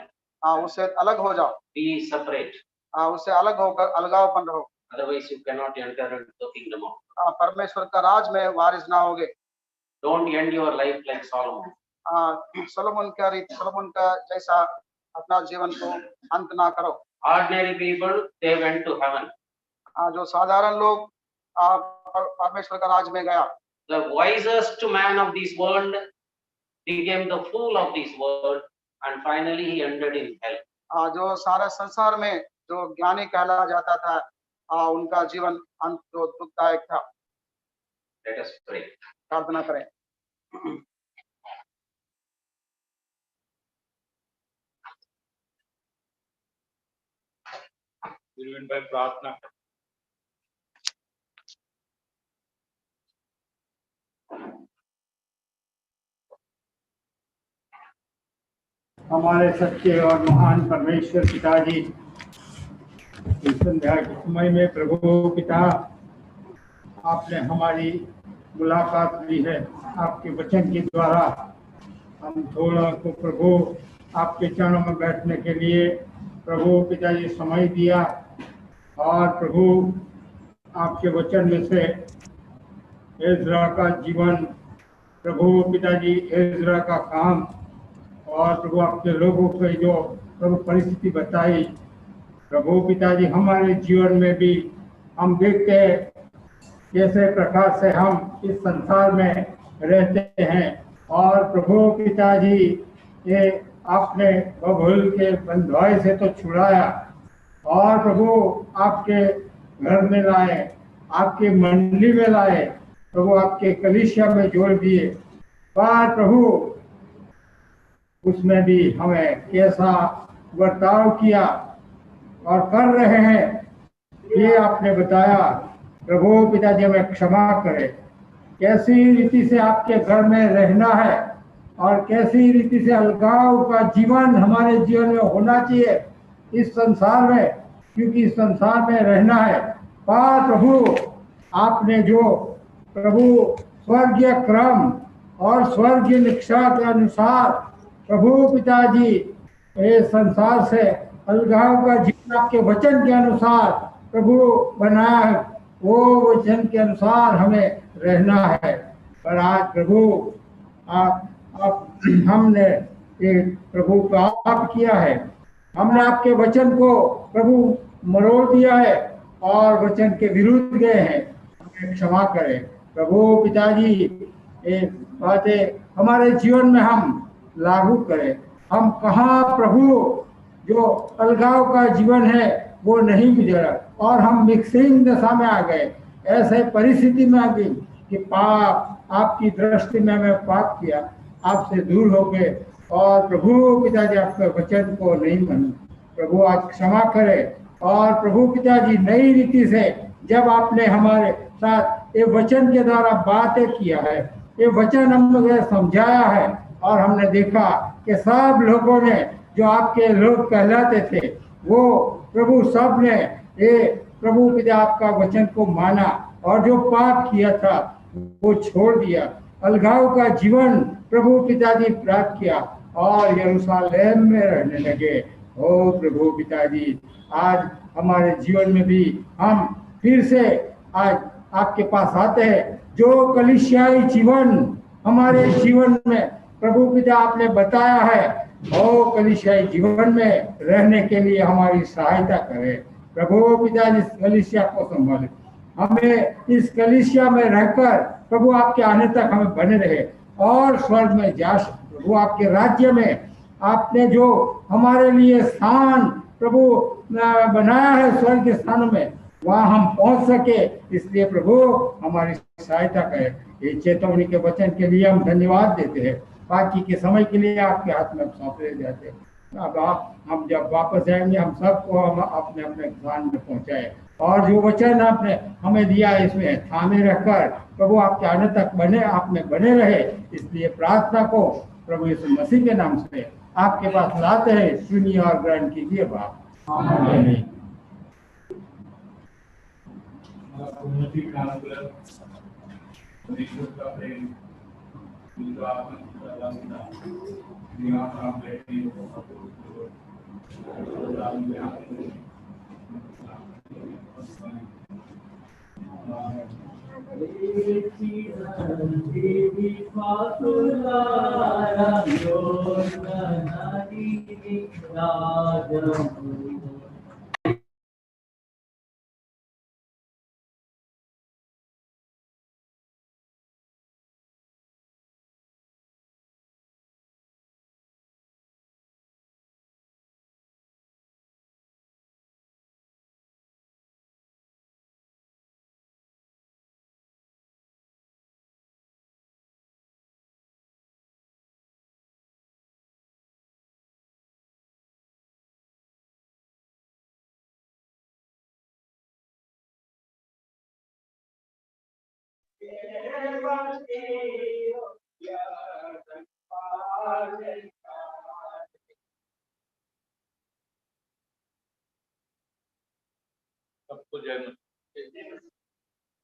उससे अलग हो जाओ। Be separate. उससे अलग होकर अलगावपन रहो। Otherwise you cannot enter into the kingdom of God. परमेश्वर का राज में वारिस ना होगे। Don't end your life like Solomon. Solomon का जैसा अपना जीवन को अंत ना करो। Ordinary people, they went to heaven. जो साधारण लोग परमेश्वर का राज में गया। The wisest man of this world became the fool of this world, and finally he ended in hell. जो सारे संसार में जो ज्ञानी कहला जाता था, उनका जीवन अंत जो दुखदायक था। Let us pray. प्रार्थना करें। प्रार्थना हमारे सच्चे और महान परमेश्वर पिताजी, इस संध्या के समय में प्रभु पिता, आपने हमारी मुलाकात ली है आपके वचन के द्वारा। हम थोड़ा को प्रभु आपके चरणों में बैठने के लिए प्रभु पिताजी समय दिया, और प्रभु आपके वचन में से एजरा का जीवन, प्रभु पिताजी एजरा का काम, और प्रभु आपके लोगों को जो प्रभु परिस्थिति बताई, प्रभु पिताजी हमारे जीवन में भी हम देखते हैं कैसे प्रकार से हम इस संसार में रहते हैं, और प्रभु पिताजी ये आपने बबूल के बंधुआई से तो छुड़ाया और प्रभु आपके घर में लाए, आपके मंडली में लाए, प्रभु आपके कलीसिया में जोड़ दिए। पर प्रभु उसमें भी हमें कैसा बर्ताव किया और कर रहे हैं ये आपने बताया। प्रभु पिताजी हमें क्षमा करे। कैसी रीति से आपके घर में रहना है और कैसी रीति से अलगाव का जीवन हमारे जीवन में होना चाहिए इस संसार में, क्योंकि इस संसार में रहना है। पर प्रभु आपने जो प्रभु स्वर्गीय क्रम और स्वर्गीय निष्ठा के अनुसार प्रभु पिताजी ये संसार से अलगाव का जीवन आपके वचन के अनुसार प्रभु बनाया है, वो वचन के अनुसार हमें रहना है। पर आज प्रभु आप हमने ये प्रभु पाप किया है, हमने आपके वचन को प्रभु मरोड़ दिया है और वचन के विरुद्ध गए हैं। हमें क्षमा करें प्रभु पिताजी। ये बातें हमारे जीवन में हम लागू करें। हम कहाँ प्रभु जो अलगाव का जीवन है वो नहीं गुजरा और हम मिक्सिंग दशा में आ गए, ऐसे परिस्थिति में आ गई कि पाप आपकी दृष्टि में हमें पाप किया, आपसे दूर हो गए और प्रभु पिताजी आपके वचन को नहीं माने। प्रभु आज क्षमा करे और प्रभु पिताजी नई रीति से जब आपने हमारे साथ ये वचन के द्वारा बातें किया है, ये वचन हमने समझाया है और हमने देखा कि सब लोगों ने जो आपके लोग कहलाते थे वो प्रभु सब ने ये प्रभु पिता आपका वचन को माना और जो पाप किया था वो छोड़ दिया, अलगाव का जीवन प्रभु पिताजी प्राप्त किया और यरूशलेम में रहने लगे। ओ प्रभु पिताजी, आज हमारे जीवन में भी हम फिर से आज आपके पास आते हैं। जो कलीसियाई जीवन हमारे जीवन में प्रभु पिता आपने बताया है, ओ कलीसियाई जीवन में रहने के लिए हमारी सहायता करे। प्रभु पिता इस कलीसिया को संभाले, हमें इस कलीसिया में रहकर प्रभु आपके आने तक हमें बने रहे और स्वर्ग में जा प्रभु आपके राज्य में आपने जो हमारे लिए स्थान प्रभु बनाया है स्वर्ग के स्थानों में, वहाँ हम पहुंच सके। इसलिए प्रभु हमारी सहायता करें। ये चेतावनी के वचन के लिए हम धन्यवाद देते हैं। बाकी के समय के लिए आपके हाथ में सौंप जाते हैं। अब हम जब वापस आएंगे हम सबको हम अपने अपने स्थान में पहुंचाए और जो वचन आपने हमें दिया इसमें थामे रहकर प्रभु आपके आने तक आप में बने रहे। इसलिए प्रार्थना को प्रभु यीशु मसीह के नाम से आपके पास लाते हैं, सुनिए और ग्रहण कीजिए बाप। आमीन। सबको जय